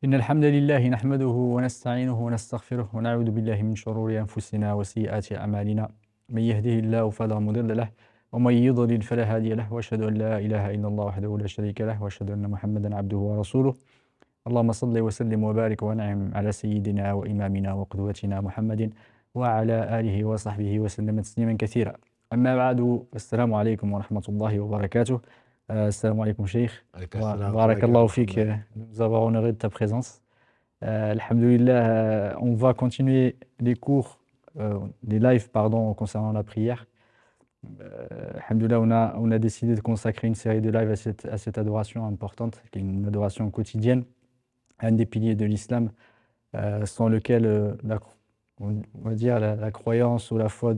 إن الحمد لله نحمده ونستعينه ونستغفره ونعوذ بالله من شرور أنفسنا وسيئات أعمالنا من يهده الله فلا مضل له ومن يضلل فلا هادي له وأشهد أن لا إله إلا الله وحده لا شريك له وأشهد أن محمدا عبده ورسوله اللهم صل وسلم وبارك وانعم على سيدنا وإمامنا وقدوتنا محمد وعلى آله وصحبه وسلم تسليما كثيرا أما بعد السلام عليكم ورحمة الله وبركاته. Salam alaikum Sheikh. Avec Wa Assalam, barakallahu Mohamed. fik, nous avons honoré de ta présence. Alhamdulillah, on va continuer les cours, les lives pardon, concernant la prière. Alhamdulillah, on a décidé de consacrer une série de lives à cette adoration importante, qui est une adoration quotidienne, un des piliers de l'islam, sans lequel on va dire la croyance ou la foi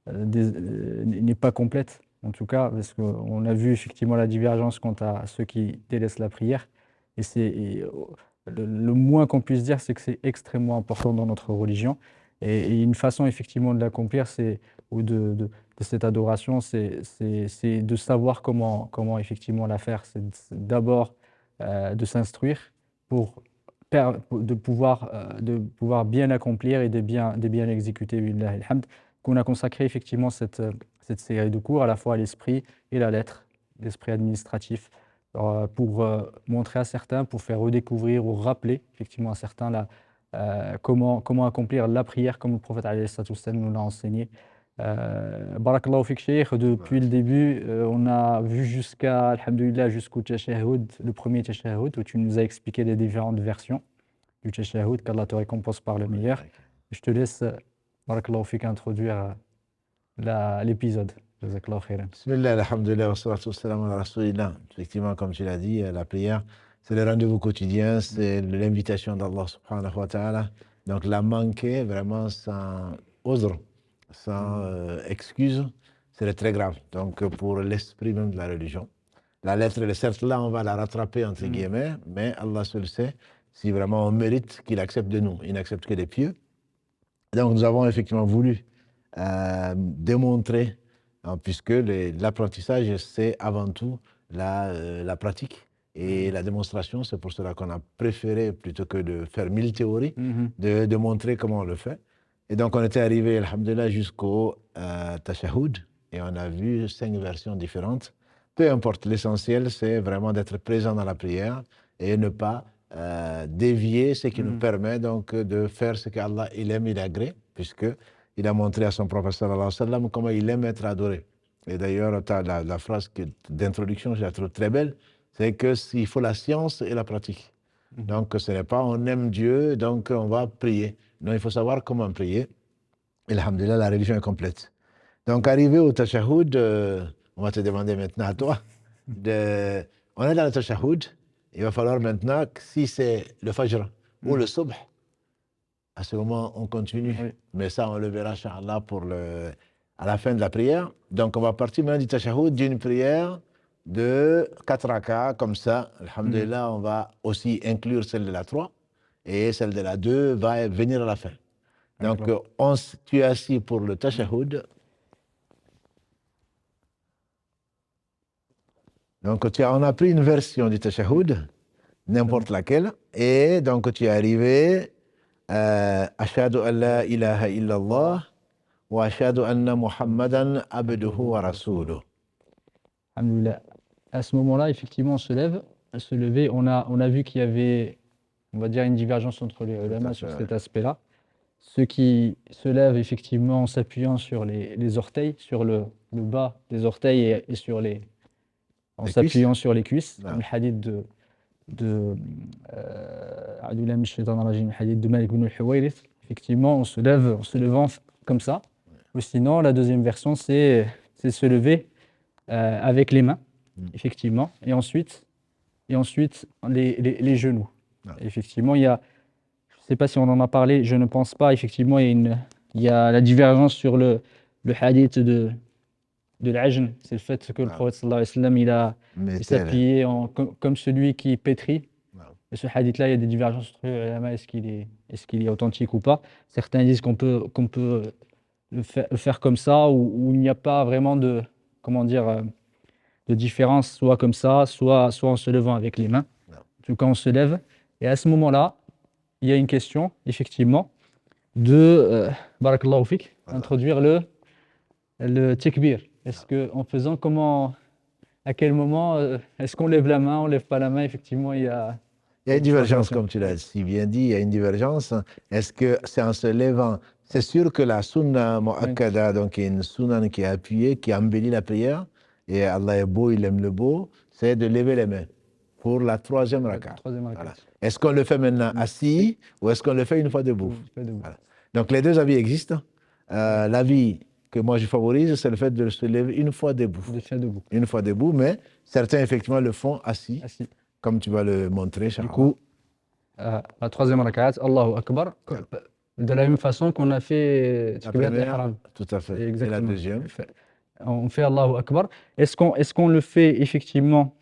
n'est pas complète. En tout cas, parce qu'on a vu effectivement la divergence quant à ceux qui délaissent la prière. Et le moins qu'on puisse dire, c'est que c'est extrêmement important dans notre religion. Et une façon effectivement de l'accomplir, ou de cette adoration, c'est de savoir comment effectivement la faire. C'est d'abord de s'instruire pour, de pouvoir bien l'accomplir et de bien l'exécuter. Billahi alhamd. Qu'on a consacré effectivement cette série de cours à la fois à l'esprit et la lettre, l'esprit administratif, pour montrer à certains, pour faire redécouvrir ou rappeler effectivement à certains comment accomplir la prière comme le prophète alayhi salatu wassalam nous l'a enseigné. Barakallahu fik Cheikh, depuis le début, on a vu alhamdulillah, jusqu'au tashahhud, le premier tashahhud, où tu nous as expliqué les différentes versions du tashahhud, qu'Allah te récompense par le meilleur. Je te laisse, barakallahu fik, introduire l'épisode. Jazakallahu khairan. Bismillah, alhamdulillah, wa salatu wa salam ala rasulillah. Effectivement, comme tu l'as dit, la prière, c'est le rendez-vous quotidien, c'est l'invitation d'Allah subhanahu wa ta'ala. Donc, la manquer vraiment sans udhr, sans excuse, c'est très grave. Donc, pour l'esprit même de la religion. La lettre, elle est certes là, on va la rattraper, entre guillemets, mais Allah seul sait si vraiment on mérite qu'il accepte de nous. Il n'accepte que les pieux. Donc, nous avons effectivement voulu démontrer, puisque l'apprentissage, c'est avant tout la pratique et la démonstration. C'est pour cela qu'on a préféré, plutôt que de faire 1000 théories, de montrer comment on le fait. Et donc, on était arrivé, alhamdulillah, jusqu'au tashahhud, et on a vu 5 versions différentes. Peu importe, l'essentiel, c'est vraiment d'être présent dans la prière et ne pas dévier, ce qui nous permet donc de faire ce qu'Allah il aime, il agrée, puisqu'il a montré à son prophète sallallahu alayhi wa sallam comment il aime être adoré. Et d'ailleurs, la phrase d'introduction, je la trouve très belle, c'est qu'il faut la science et la pratique. Donc, ce n'est pas on aime Dieu, donc on va prier. Non, il faut savoir comment prier. Et alhamdulillah, la religion est complète. Donc, arrivé au tashahhud, on va te demander maintenant à toi, on est dans le tashahhud, il va falloir maintenant, si c'est le fajr ou le subh, à ce moment, on continue. Oui. Mais ça, on le verra, Inch'Allah, à la fin de la prière. Donc, on va partir maintenant du tashahhud, d'une prière de 4 rakas, comme ça. Alhamdulillah, on va aussi inclure celle de la 3, et celle de la 2 va venir à la fin. Donc, tu es assis pour le tashahhud. Donc, on a pris une version du tashahhud, n'importe laquelle, et donc tu es arrivé Ashhadu an la ilaha illallah wa ashhadu anna Muhammadan abduhu wa rasuluh. Alhamdulillah. À ce moment-là, effectivement, on se levait, on a vu qu'il y avait, on va dire, une divergence entre les ulama sur cet aspect-là. Ceux qui se lèvent effectivement en s'appuyant sur les orteils, sur le bas des orteils et en s'appuyant sur les cuisses, comme le hadith de Malik ibn al-Huwayrith. Effectivement, on se levant comme ça. Ou sinon, la deuxième version, c'est se lever avec les mains, effectivement, et ensuite les genoux. Effectivement, je ne sais pas si on en a parlé, je ne pense pas. Effectivement, il y a la divergence sur le hadith de l'ajn, c'est le fait que le prophète sallallahu alayhi wa sallam, il s'appuyait comme celui qui pétrit. Et ce hadith-là, il y a des divergences entre les ulama, est-ce qu'il est authentique ou pas. Certains disent qu'on peut le faire comme ça, où il n'y a pas vraiment de différence, soit comme ça, soit en se levant avec les mains. En tout cas, on se lève Et à ce moment-là, il y a une question, effectivement, de, barakallahu fik, introduire le tekbir. Est-ce que, en faisant comment, à quel moment, est-ce qu'on lève la main, on lève pas la main? Effectivement, Il y a une divergence, controversion. comme tu l'as si bien dit, il y a une divergence. Est-ce que c'est en se levant? C'est sûr que la sunna mu'akkada, donc il y a une sunna qui est appuyée, qui embellit la prière, et Allah est beau, il aime le beau, c'est de lever les mains pour la troisième raka. Troisième Voilà. rakat. Est-ce qu'on le fait maintenant assis ou est-ce qu'on le fait une fois debout? Pas debout. Voilà. Donc les deux avis existent. L'avis que moi je favorise, c'est le fait de se lever une fois debout. De faire debout. Une fois debout, mais certains effectivement le font assis, Assis. comme tu vas le montrer, Du Inch'Allah. coup, la troisième rakat, Allahu Akbar, de la même façon qu'on a fait La Takbirat première, al-Ihram. tout à fait. Et la Exactement. deuxième, On fait Allahu Akbar. Est-ce qu'on le fait effectivement?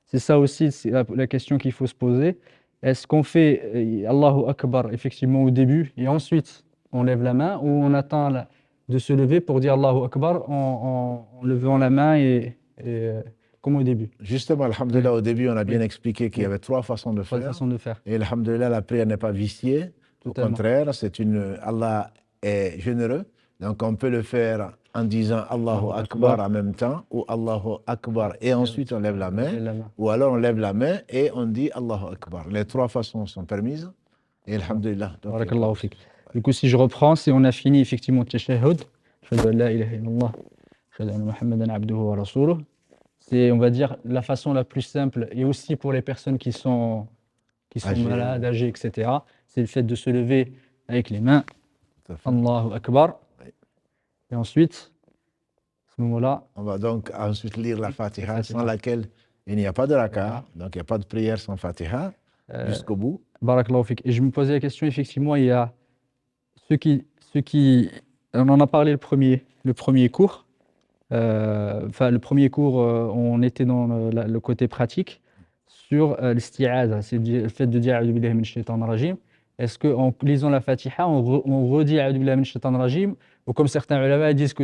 C'est ça aussi, c'est la question qu'il faut se poser. Est-ce qu'on fait Allahu Akbar effectivement au début et ensuite on lève la main, ou on attend de se lever pour dire Allahu Akbar en levant la main comme au début? justement, alhamdulillah, au début, on a bien Oui. expliqué qu'il y Oui. avait trois façons de Trois faire. façons de faire. Et alhamdulillah, la prière n'est pas viciée. Au Totalement. contraire, Allah est généreux. Donc, on peut le faire en disant Allahu Akbar en même temps, ou Allahu Akbar et ensuite on lève la main, Lève la main. ou alors on lève la main et on dit Allahu Akbar. Les trois façons sont permises. Et alhamdulillah. Donc, Barakallahu fik. Du coup, si je reprends, si on a fini effectivement le tashahhud, ashhadu an la ilaha illallah, ashhadu anna Muhammadan abduhu wa rasuluh, c'est, on va dire, la façon la plus simple, et aussi pour les personnes qui sont Âgées. malades, âgées, etc., c'est le fait de se lever avec les mains, tout à fait. Allahu Akbar, Oui. et ensuite, à ce moment-là, On va donc ensuite lire la Fatiha, Fatiha. sans laquelle il n'y a pas de raka, donc il n'y a pas de prière sans Fatiha, jusqu'au bout. barakallahu fik. Et je me posais la question, effectivement, il y a ceux qui, on en a parlé le premier cours. Enfin, le premier cours, on était dans le côté pratique sur l'isti'aza, c'est le fait de dire A'udhu billahi minash shaitanir rajim. Est-ce qu'en lisant la Fatiha, on redit A'udhu billahi minash shaitanir rajim, ou comme certains ulama disent que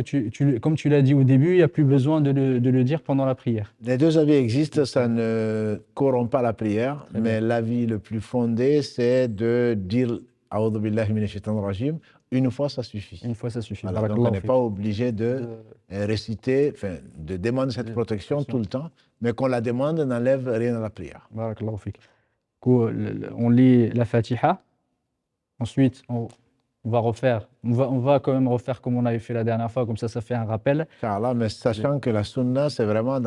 comme tu l'as dit au début, il n'y a plus besoin de le dire pendant la prière? Les deux avis existent, ça ne corrompt pas la prière, mais l'avis le plus fondé, c'est de dire A'udhu billahi minash shaitanir rajim. Une fois, ça suffit. Une fois, ça suffit. Voilà, donc on Barakallahu n'est fik. pas obligé de réciter, enfin, de demander cette protection tout le temps, mais qu'on la demande n'enlève rien à la prière. Barakallahu fik. Du coup, on lit la Fatiha. Ensuite, on va quand même refaire comme on avait fait la dernière fois, comme ça fait un rappel. Inch'Allah, mais sachant que la sunna, c'est vraiment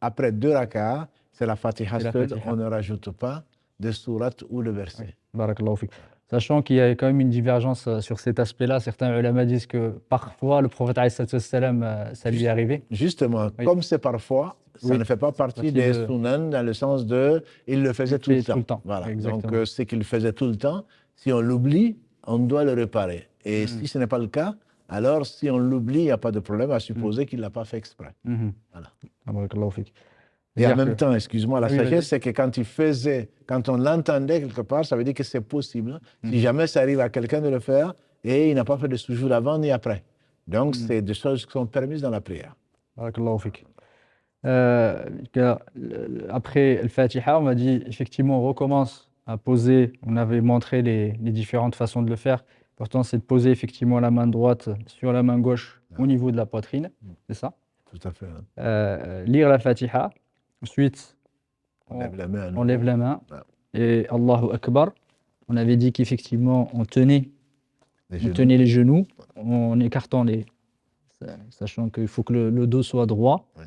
après deux raka'ah, c'est la Fatiha C'est la seule, Fatiha. on ne rajoute pas de sourate ou de verset. Barakallahu fik. Sachant qu'il y a quand même une divergence sur cet aspect-là, certains ulama disent que parfois le prophète alayhi salatu wassalam, ça lui est arrivé. Justement, Oui. comme c'est parfois, ça Oui. ne fait pas partie Partie des de- sunan dans le sens de il le faisait tout le temps. Voilà. Exactement. Donc, c'est qu'il faisait tout le temps. Si on l'oublie, on doit le réparer. Et si ce n'est pas le cas, alors si on l'oublie, il n'y a pas de problème à supposer qu'il ne l'a pas fait exprès. Mhm. Voilà. Barakallahu fik. Et en C'est-à-dire même que- temps, excuse-moi, la Oui, sagesse, vas-y. c'est que quand on l'entendait quelque part, ça veut dire que c'est possible. Si jamais ça arrive à quelqu'un de le faire et il n'a pas fait de soujoud avant ni après. Donc, c'est des choses qui sont permises dans la prière. Barakallahu fik. Après le Fatiha, on m'a dit effectivement on recommence à poser. On avait montré les différentes façons de le faire. L'important c'est de poser effectivement la main droite sur la main gauche au niveau de la poitrine, c'est ça. Tout à fait. Hein. Lire la Fatiha. Ensuite, On lève la main. à on nouveau. lève la main Ouais. et Allahu Akbar. On avait dit qu'effectivement on tenait Les les genoux en écartant sachant qu'il faut que le dos soit droit. Ouais.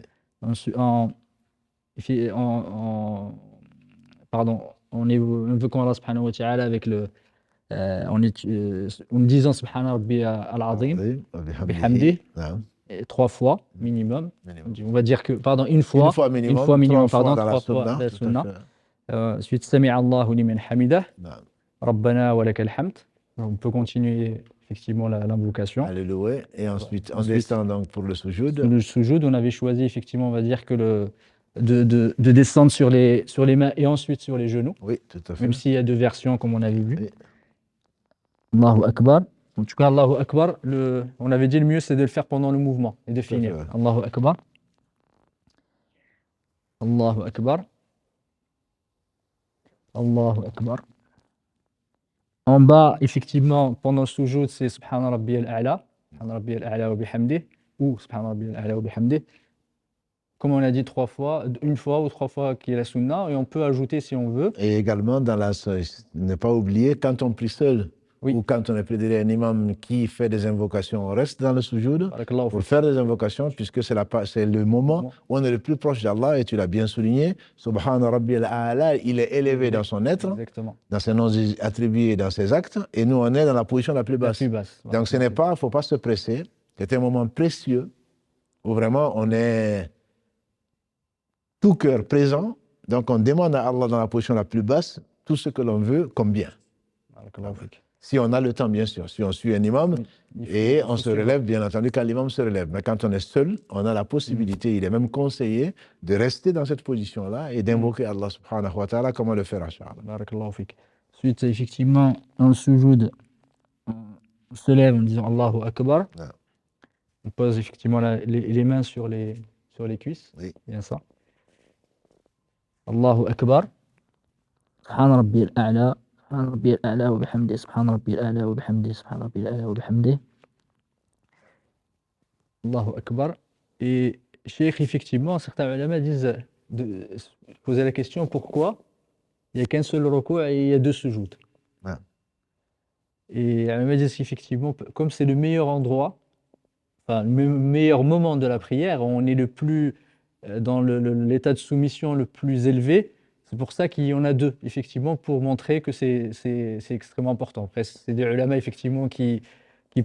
Pardon, on invoquant Allah subhanahu wa ta'ala avec en disant subhana rabbi al-azim, bihamdi, trois fois minimum. On va dire que, pardon, une fois minimum, pardon, trois fois la sunna. Ensuite, sami'a Allahu liman hamidah, rabbana wa lakal hamd. On peut continuer effectivement l'invocation. Alléluia. Et ensuite, on descend donc pour le sujoud. Le sujoud, on avait choisi effectivement, on va dire que de descendre sur les mains et ensuite sur les genoux. Oui, tout à fait. Même s'il y a deux versions, comme on avait vu. Oui. Allahu Akbar. En tout cas, Allahu Akbar, on avait dit le mieux, c'est de le faire pendant le mouvement et de finir. fait. Allahu Akbar. Allahu Akbar. Allahu Akbar. En bas, effectivement, pendant le sujoud, c'est Subhana Rabbiyal A'la, Subhana Rabbiyal A'la wa bihamdih, ou Subhana Rabbiyal A'la wa bihamdih. Comme on a dit 3 fois, une fois ou 3 fois qui est la sunna, et on peut ajouter si on veut. Et également, ne pas oublier, quand on prie seul, Oui. ou quand on est près d'un imam qui fait des invocations, on reste dans le sujoud Barakallahu pour fik. faire des invocations, puisque c'est le moment où on est le plus proche d'Allah, et tu l'as bien souligné. Subhana Rabbiyal A'la, il est élevé dans son être, Exactement. dans ses noms attribués et dans ses actes, et nous, on est dans la position la plus La basse. plus basse. Donc, il ne faut pas se presser. C'est un moment précieux où vraiment on est tout cœur présent. Donc, on demande à Allah dans la position la plus basse tout ce que l'on veut comme bien. Barakallahu fik. Si on a le temps, bien sûr. Si on suit un imam et on se relève, bien entendu, quand l'imam se relève. Mais quand on est seul, on a la possibilité, il est même conseillé de rester dans cette position-là et d'invoquer Allah subhanahu wa ta'ala comme on le fait, Inch'Allah. Barakallahu fik. Ensuite, effectivement, en sujoud, on se lève en disant Allahu Akbar. Ouais. On pose effectivement les mains sur les cuisses. Oui. Bien ça. Allahu Akbar. Subhana Rabbiyal A'la. Subhana Rabbiyal A'la wa bihamdih. Subhana Rabbiyal A'la wa bihamdih. Subhana Rabbiyal A'la wa bihamdih. Allahu Akbar. Et Cheikh, effectivement, certains ulama disent de poser la question pourquoi il n'y a qu'un seul ruku' et il y a 2 sujouds. Ouais. Et les ulama disent qu'effectivement, comme c'est le meilleur endroit, enfin, le meilleur moment de la prière, on est le plus dans l'état de soumission le plus élevé. C'est pour ça qu'il y en a 2, effectivement, pour montrer que c'est extrêmement important. Après, c'est des ulama, effectivement, qui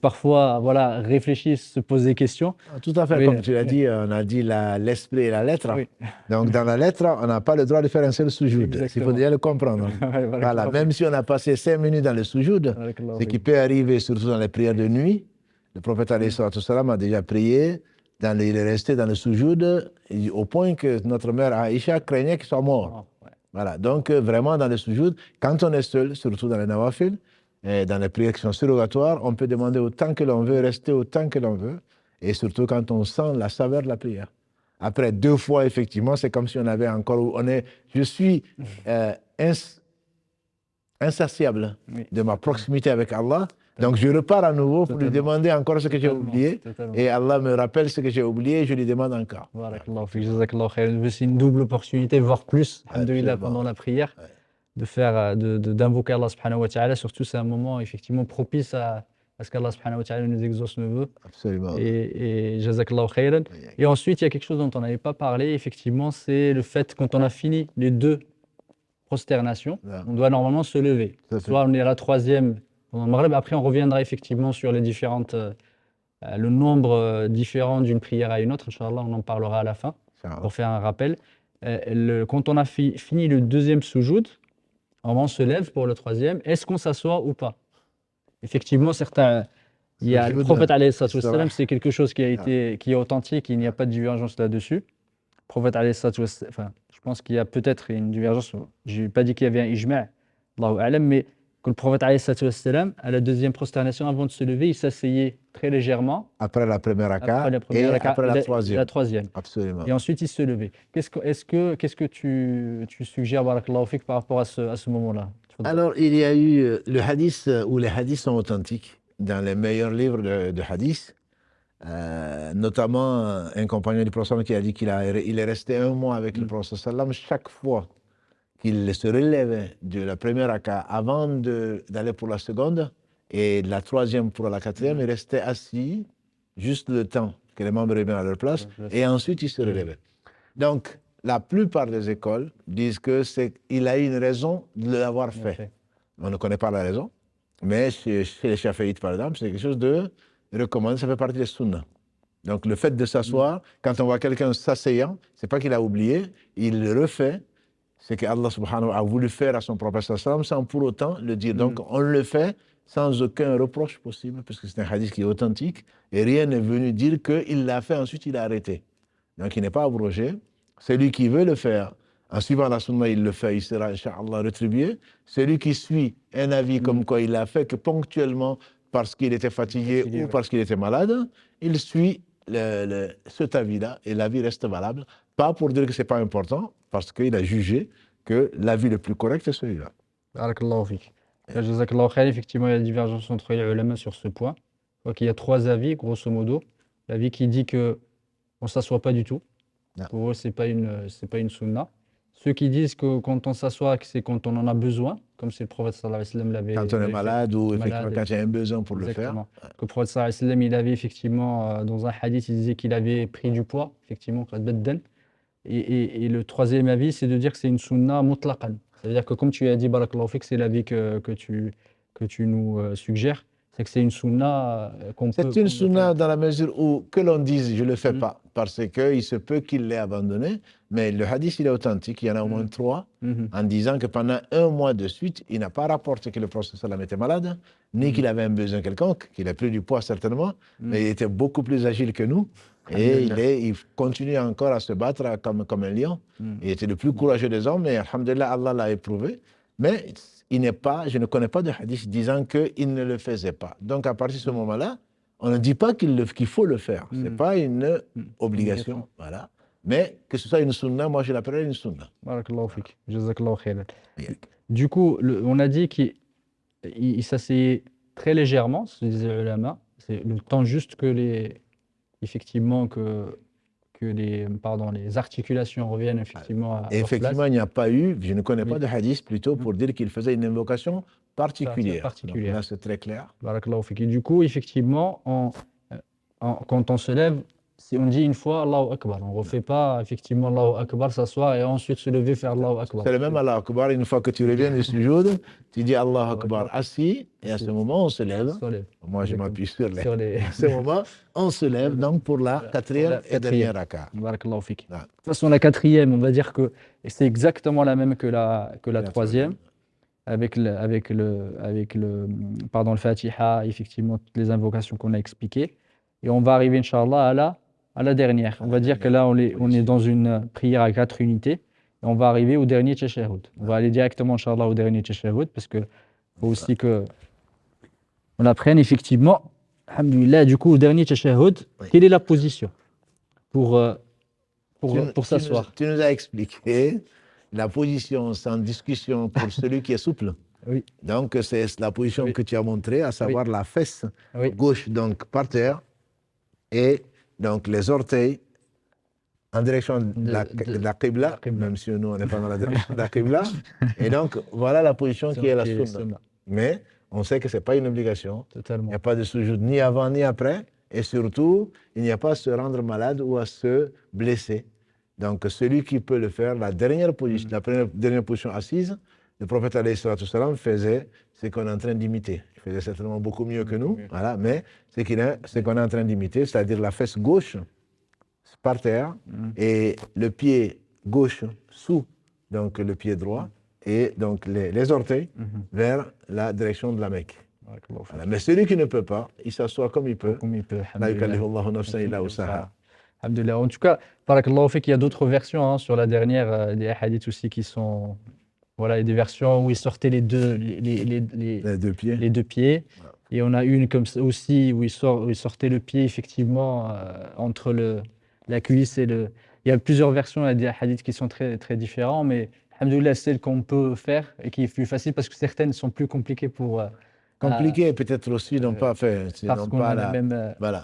parfois voilà, réfléchissent, se posent des questions. Tout à fait, Oui, comme tu l'as dit, on a dit l'esprit et la lettre. Oui. Donc, dans la lettre, on n'a pas le droit de faire un seul sujoud. Il faut déjà le comprendre. Voilà, même si on a passé 5 minutes dans le sujoud, ce qui peut arriver surtout dans les prières de nuit, le prophète alayhi salatu wassalam a déjà prié, il est resté dans le sujoud au point que notre mère Aïcha craignait qu'il soit mort. Voilà, donc vraiment dans le sujoud, quand on est seul, surtout dans les nawafil, et dans les prières qui sont surrogatoires, on peut demander autant que l'on veut, rester autant que l'on veut, et surtout quand on sent la saveur de la prière. Après 2 fois, effectivement, c'est comme si on avait encore... je suis insatiable de ma proximité avec Allah, donc je repars à nouveau pour lui demander encore ce que j'ai oublié, et Allah me rappelle ce que j'ai oublié, et je lui demande encore. C'est une double opportunité, voire plus, alhamdoulilah, pendant la prière. D'invoquer Allah subhanahu wa ta'ala, surtout c'est un moment effectivement propice à ce qu'Allah subhanahu wa ta'ala nous exauce nos vœux. Absolument. Et jazakallahu khayran. Et ensuite, il y a quelque chose dont on n'avait pas parlé, effectivement, c'est le fait quand on a fini les 2 prosternations, on doit normalement se lever. Soit on est à la 3e pendant le Maghrib, après on reviendra effectivement sur les différentes, le nombre différent d'une prière à une autre, Inch'Allah, on en parlera à la fin, pour faire un rappel. Quand on a fini le 2e sujoud, on se lève pour le 3e. Est-ce qu'on s'assoit ou pas? Effectivement, il y a le prophète alayhi salatu wassalam, c'est quelque chose qui est authentique, il n'y a pas de divergence là-dessus. Le prophète alayhi salatu wassalam, enfin, je pense qu'il y a peut-être une divergence, je n'ai pas dit qu'il y avait un ijma', Allahu a'lam, mais que le prophète alayhi salatu wassalam, à la 2e prosternation, avant de se lever, il s'asseyait très légèrement. Après la première raka et après la 3e. Absolument. Et ensuite, il se levait. Qu'est-ce que tu suggères, barakallahu fik, par rapport à ce moment-là? Alors, il y a eu le hadith, où les hadiths sont authentiques, dans les meilleurs livres de hadith, notamment un compagnon du prophète qui a dit qu'il est resté 1 mois avec le prophète sallam. Chaque fois qu'il se relevait de la première raka avant d'aller pour la seconde et de la 3e pour la 4e, il restait assis juste le temps que les membres reviennent à leur place et ensuite il se relevait. Donc, la plupart des écoles disent qu'il a eu une raison de l'avoir fait. On ne connaît pas la raison, mais chez les Shafi'ites, par exemple, c'est quelque chose de recommandé, ça fait partie des sunnah. Donc, le fait de s'asseoir, quand on voit quelqu'un s'asseyant, c'est pas qu'il a oublié, il refait ce que Allah subhanahu wa ta'ala a voulu faire à son prophète sallam sans pour autant le dire. Donc, on le fait sans aucun reproche possible, parce que c'est un hadith qui est authentique, et rien n'est venu dire qu'il l'a fait, ensuite il a arrêté. Donc, il n'est pas abrogé. Celui qui veut le faire, en suivant la sunna, il le fait, il sera, Inch'Allah, rétribué. Celui qui suit un avis comme quoi il l'a fait que ponctuellement parce qu'il était fatigué ou parce qu'il était malade, il suit cet avis-là et l'avis reste valable. Pas pour dire que ce n'est pas important, parce qu'il a jugé que l'avis le plus correct est celui-là. Barakallahu fik. Jazakallahu khair. Effectivement, il y a divergence entre les ulama sur ce point. Donc, il y a trois avis, grosso modo. L'avis qui dit que on ne s'assoit pas du tout. Non. Pour eux, c'est pas une sunna. Ceux qui disent que quand on s'assoit, que c'est quand on en a besoin, comme c'est le prophète sallallahu alayhi wa sallam l'avait Quand on est fait. malade ou Malade, effectivement quand il y a un besoin pour le faire. Exactement. Que le prophète sallallahu alayhi wa sallam, il avait effectivement, dans un hadith, il disait qu'il avait pris du poids, effectivement, qad baddan. Et le troisième avis, c'est de dire que c'est une sunna mutlaqan. C'est-à-dire que comme tu as dit, barakallahu fik, c'est l'avis que tu nous suggères, c'est que c'est une sunna qu'on peut. C'est une sunna dans la mesure où que l'on dise je ne le fais pas, parce qu'il se peut qu'il l'ait abandonné, mais le hadith il est authentique, il y en a au moins trois, en disant que pendant un mois de suite, il n'a pas rapporté que le prophète sallam était malade, ni qu'il avait un besoin quelconque, qu'il a pris du poids certainement, mais il était beaucoup plus agile que nous, et il continue encore à se battre comme un lion. Il était le plus courageux des hommes, et alhamdulillah, Allah l'a éprouvé, mais je ne connais pas de hadith disant qu'il ne le faisait pas. Donc à partir de ce moment-là, on ne dit pas qu'il faut le faire. Ce n'est pas une obligation. Voilà. Mais que ce soit une sunna, moi je l'appellerais une sunna. Barakallahu fik. Jazakallahu khairan. Du coup, on a dit qu'il s'asseyait très légèrement, se disaient les ulama. C'est le temps juste effectivement que les articulations reviennent effectivement à leur effectivement, place. il n'y a pas eu, je ne connais pas de hadith plutôt pour dire qu'il faisait une invocation particulière. Donc là, c'est très clair. Barakallahu fik. Et du coup, effectivement, quand on se lève, si on dit une fois Allahu Akbar, on ne refait pas effectivement Allahu Akbar, s'asseoir et ensuite se lever faire Allahu Akbar. C'est le même Allahu Akbar, une fois que tu reviens du sujoud, tu dis Allahu Akbar assis, et à ce moment on se lève. Moi je m'appuie sur à ce moment, on se lève donc pour la quatrième et dernière raka. Barakallahu fik. De toute façon, la quatrième, on va dire que c'est exactement la même que la troisième, avec le Fatiha, effectivement toutes les invocations qu'on a expliquées. Et on va arriver, Inch'Allah, à la dernière. On va dire que là, on est dans une prière à 4 unités. Et on va arriver au dernier tashahhud. On va aller directement, Inch'Allah, au dernier tashahhud, parce qu'il faut aussi qu'on apprenne, effectivement, alhamdoulilah, du coup, au dernier tashahhud, quelle est la position pour s'asseoir? Tu nous as expliqué la position sans discussion pour celui qui est souple. Oui. Donc, c'est la position que tu as montrée, à savoir la fesse gauche donc par terre et donc les orteils en direction de la Qibla, même si nous, on n'est pas dans la direction de la Qibla. Et donc, voilà la position qui est la sunna. Mais on sait que ce n'est pas une obligation. Totalement. Il n'y a pas de sujoud ni avant ni après. Et surtout, il n'y a pas à se rendre malade ou à se blesser. Donc, celui qui peut le faire, la dernière position, dernière position assise, le prophète alayhi salatu wassalam faisait ce qu'on est en train d'imiter. Il faisait certainement beaucoup mieux que nous, voilà, mais ce qu'on est en train d'imiter, c'est-à-dire la fesse gauche par terre et le pied gauche sous donc le pied droit et donc les orteils vers la direction de la Mecque. Voilà. Mais celui qui ne peut pas, il s'assoit comme il peut. La yukallifu Allahu nafsan illa wus'aha. Alhamdulillah. En tout cas, barakallahu fik, il y a d'autres versions sur la dernière, des hadiths aussi qui sont. Voilà, il y a des versions où il sortait les deux pieds. Et on a une comme ça aussi où il sortait le pied effectivement entre la cuisse et le. Il y a plusieurs versions, il y a des hadiths qui sont très, très différents, mais alhamdoulilah, celle qu'on peut faire et qui est plus facile parce que certaines sont plus compliquées pour. Compliqué, peut-être aussi, n'ont pas fait. Parce qu'on a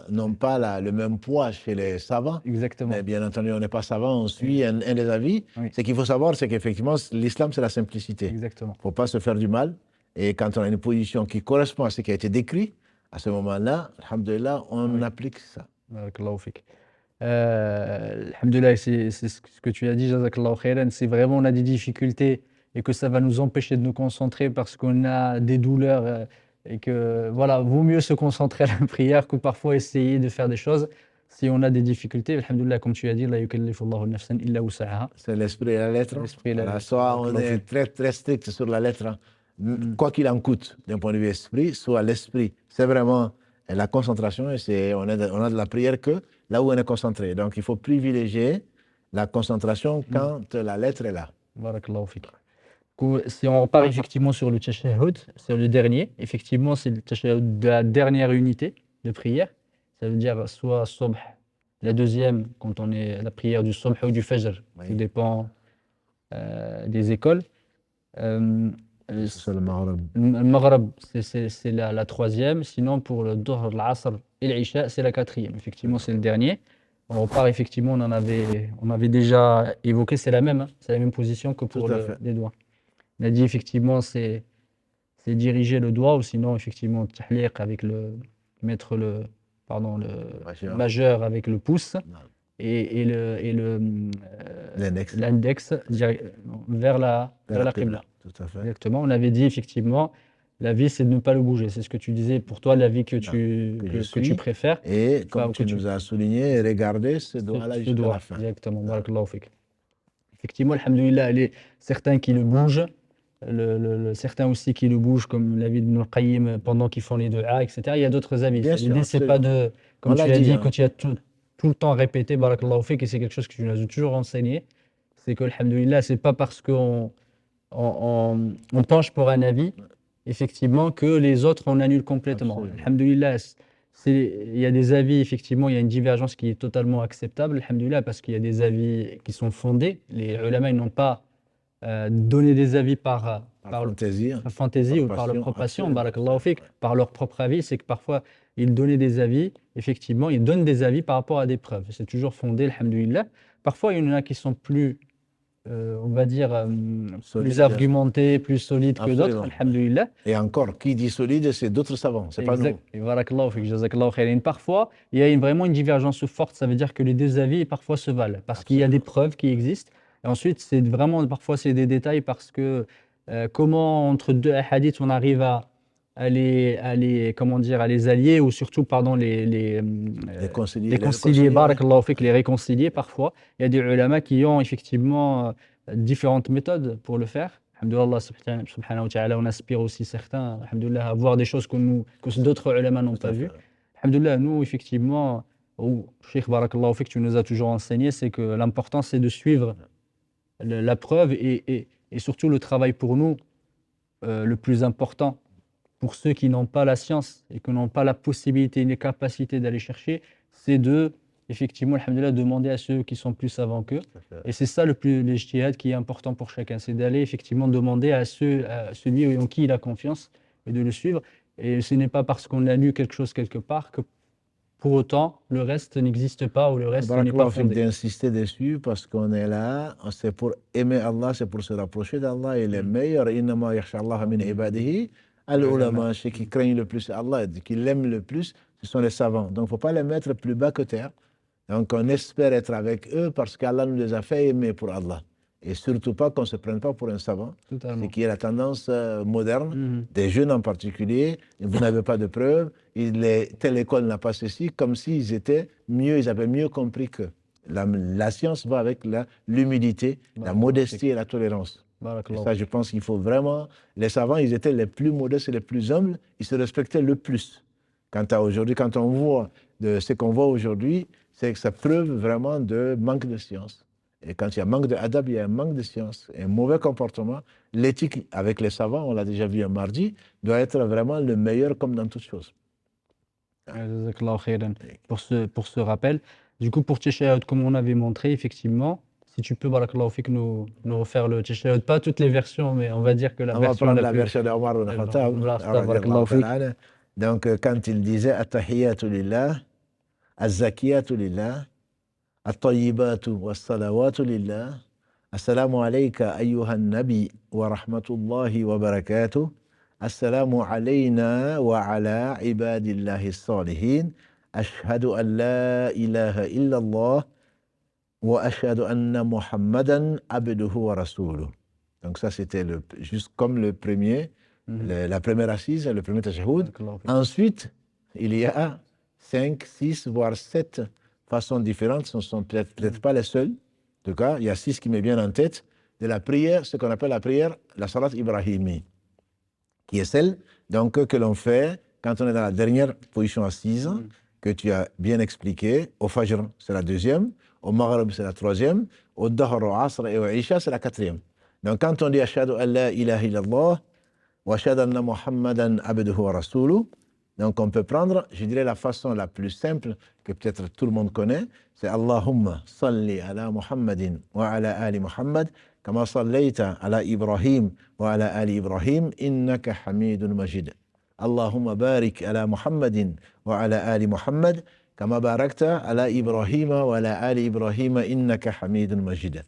n'ont pas le même poids chez les savants. Exactement. Mais bien entendu, on n'est pas savant, on suit un des avis. Oui. Ce qu'il faut savoir, c'est qu'effectivement, l'islam, c'est la simplicité. Exactement. Il ne faut pas se faire du mal. Et quand on a une position qui correspond à ce qui a été décrit, à ce moment-là, alhamdoulilah, on applique ça. Barakallahu fik. Alhamdoulilah, c'est ce que tu as dit, jazakallahu khairan. C'est vraiment, on a des difficultés et que ça va nous empêcher de nous concentrer parce qu'on a des douleurs. Et que voilà, vaut mieux se concentrer à la prière que parfois essayer de faire des choses si on a des difficultés. Alhamdoulilah, comme tu as dit, la yukallifu Allahu nafsan illa wus'aha. C'est l'esprit et la lettre. Soit on est très, très strict sur la lettre, quoi qu'il en coûte d'un point de vue esprit, soit l'esprit, c'est vraiment la concentration et on a de la prière que là où on est concentré. Donc il faut privilégier la concentration quand la lettre est là. Barakallahu fik. Si on repart effectivement sur le tashahhud, c'est le dernier, effectivement c'est le tashahhud de la dernière unité de prière. Ça veut dire soit subh, la deuxième quand on est à la prière du subh ou du fajr, tout dépend des écoles. C'est le Maghreb. Le Maghreb, c'est la troisième. Sinon, pour le Dhuhr, l'Asr et l'Isha, c'est la quatrième. Effectivement, c'est le dernier. On repart, effectivement, on avait déjà évoqué, c'est la même, hein, c'est la même position que pour les doigts. On a dit, effectivement, c'est diriger le doigt, ou sinon, effectivement, tahliq avec mettre le majeur avec le pouce et l'index vers la qibla. Tout à fait. Exactement. On avait dit, effectivement, la vie, c'est de ne pas le bouger. C'est ce que tu disais. Pour toi, la vie que tu préfères. Et comme tu nous as souligné, regarder ce doigt-là jusqu'à la fin. Exactement. Barakallahu fik. Effectivement, alhamdoulilah, certains qui le bougent, certains aussi qui le bougent, comme l'avis de Ibn Qayyim pendant qu'ils font les du'a, etc. Il y a d'autres avis. L'idée, c'est pas de, comme tu l'as dit, quand tu as tout le temps répété, barakallahu fik, et c'est quelque chose que tu nous as toujours enseigné, c'est que, alhamdoulilah, c'est pas parce qu'on penche pour un avis, effectivement, que les autres on annule complètement. Alhamdoulilah, il y a des avis, effectivement, il y a une divergence qui est totalement acceptable, alhamdoulilah, parce qu'il y a des avis qui sont fondés. Les ulama, ils n'ont pas donné des avis par fantaisie ou par leur propre passion, barakallahu fik, par leur propre avis. C'est que parfois, ils donnaient des avis, effectivement, ils donnent des avis par rapport à des preuves. C'est toujours fondé, alhamdoulilah. Parfois, il y en a qui sont plus on va dire, plus argumenté, plus solide que d'autres, alhamdoulilah. Et encore, qui dit solide, c'est d'autres savants, c'est pas nous. Et barakallahu fik, jazakallahu khairan. Parfois, il y a vraiment une divergence forte, ça veut dire que les deux avis parfois se valent, parce qu'il y a des preuves qui existent. Et ensuite, c'est vraiment, parfois, c'est des détails, parce que comment, entre deux hadiths, on arrive à les allier, ou surtout, pardon, les concilier, barakallahu fik, les réconcilier parfois. Il y a des ulama qui ont effectivement différentes méthodes pour le faire. Alhamdoulilah, subhanahu wa ta'ala, on aspire aussi certains, alhamdoulilah, à voir des choses que d'autres ulama n'ont pas vues. Alhamdoulilah, nous, effectivement, Cheikh, barakallahu fik, tu nous as toujours enseigné, c'est que l'important, c'est de suivre la preuve et surtout le travail pour nous, le plus important. Pour ceux qui n'ont pas la science et qui n'ont pas la possibilité et les capacités d'aller chercher, c'est effectivement, alhamdoulilah, demander à ceux qui sont plus savants qu'eux. Et c'est ça l'ijtihad qui est important pour chacun, c'est d'aller effectivement demander à celui en qui il a confiance et de le suivre. Et ce n'est pas parce qu'on a lu quelque chose quelque part que pour autant le reste n'existe pas ou le reste n'est pas fondé. D'insister dessus parce qu'on est là, c'est pour aimer Allah, c'est pour se rapprocher d'Allah. Et les meilleurs, innama yakhsha Allah min ibadihi. Al-ulama, ceux qui craignent le plus Allah, qui l'aiment le plus, ce sont les savants. Donc, il ne faut pas les mettre plus bas que terre. Donc, on espère être avec eux parce qu'Allah nous les a fait aimer pour Allah. Et surtout pas qu'on ne se prenne pas pour un savant. C'est qui est la tendance moderne, des jeunes en particulier. Vous n'avez pas de preuves, telle école n'a pas ceci, comme s'ils étaient mieux, ils avaient mieux compris que. La science va avec l'humilité, la modestie et la tolérance. Et ça, je pense qu'il faut vraiment... Les savants, ils étaient les plus modestes et les plus humbles, ils se respectaient le plus. Quant à aujourd'hui, quand on voit ce qu'on voit aujourd'hui, c'est que ça preuve vraiment de manque de science. Et quand il y a manque d'adab, il y a un manque de science, un mauvais comportement. L'éthique avec les savants, on l'a déjà vu un mardi, doit être vraiment le meilleur comme dans toutes choses. Pour ce rappel, du coup, pour Teshahhud, comme on avait montré, effectivement, si tu peux, barakallahu fik, nous refaire le Teshahhud, pas toutes les versions, mais on va dire que la version... On va prendre la version d'Omar ibn Khattab. Donc, quand il disait « At-tahiyyatu lillah, az-zakiyatu lillah, at-tayyibatu was-salawatu lillah, assalamu alayka ayyuhan nabi wa rahmatullahi wa barakatuh, assalamu alayna wa ala ibadillahi as-salihin, ashhadu an la ilaha illallah, wa ashhadu anna Muhammadan abduhu wa rasuluh ». Donc ça, c'était juste comme le premier, la première assise, le premier tashahhud. Ensuite, il y a 5, 6, voire 7 façons différentes. Ce ne sont peut-être pas les seules. En tout cas, il y a 6 qui me viennent en tête de la prière, ce qu'on appelle la prière, la salat ibrahimi, qui est celle donc, que l'on fait quand on est dans la dernière position assise, que tu as bien expliqué. Au Fajr, c'est la deuxième. Au Maghrib, c'est la troisième. Au Dahr, au Asr et au Isha, c'est la quatrième. Donc, quand on dit Ashhadu an la ilaha illallah, wa ashhadu anna Muhammadan abduhu wa rasuluh, donc on peut prendre, je dirais, la façon la plus simple que peut-être tout le monde connaît, c'est Allahumma salli ala Muhammadin wa ala ali Muhammad, كما صليت على إبراهيم وعلى آل إبراهيم إنك حميد مجيد اللهم بارك على محمد وعلى آل محمد كما باركت على إبراهيم وعلى آل إبراهيم إنك حميد مجيد.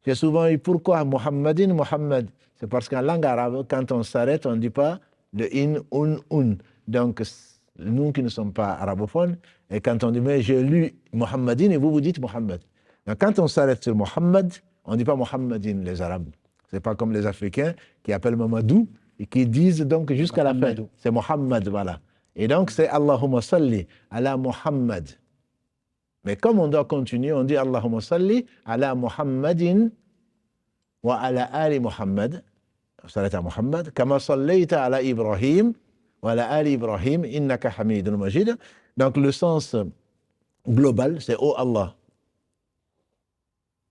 J'ai souvent eu pourquoi Muhammadin, Muhammad. C'est parce qu'en langue arabe, quand on s'arrête, on ne dit pas le in, un. Donc, nous qui ne sommes pas arabophones, et quand on dit, mais j'ai lu Muhammadin, et vous dites Muhammad. Donc, quand on s'arrête sur Muhammad, on ne dit pas Muhammadin, les Arabes. Ce n'est pas comme les Africains qui appellent Mamadou et qui disent donc jusqu'à la fin. C'est Muhammad, voilà. Et donc, c'est Allahumma salli ala Muhammad. Mais comme on doit continuer, on dit Allahumma salli ala Muhammadin wa ala ali Muhammad. Salat à Muhammad. Kama sallayta ala Ibrahim wa ala ali Ibrahim innaka hamidun majid. Donc, le sens global, c'est oh Allah,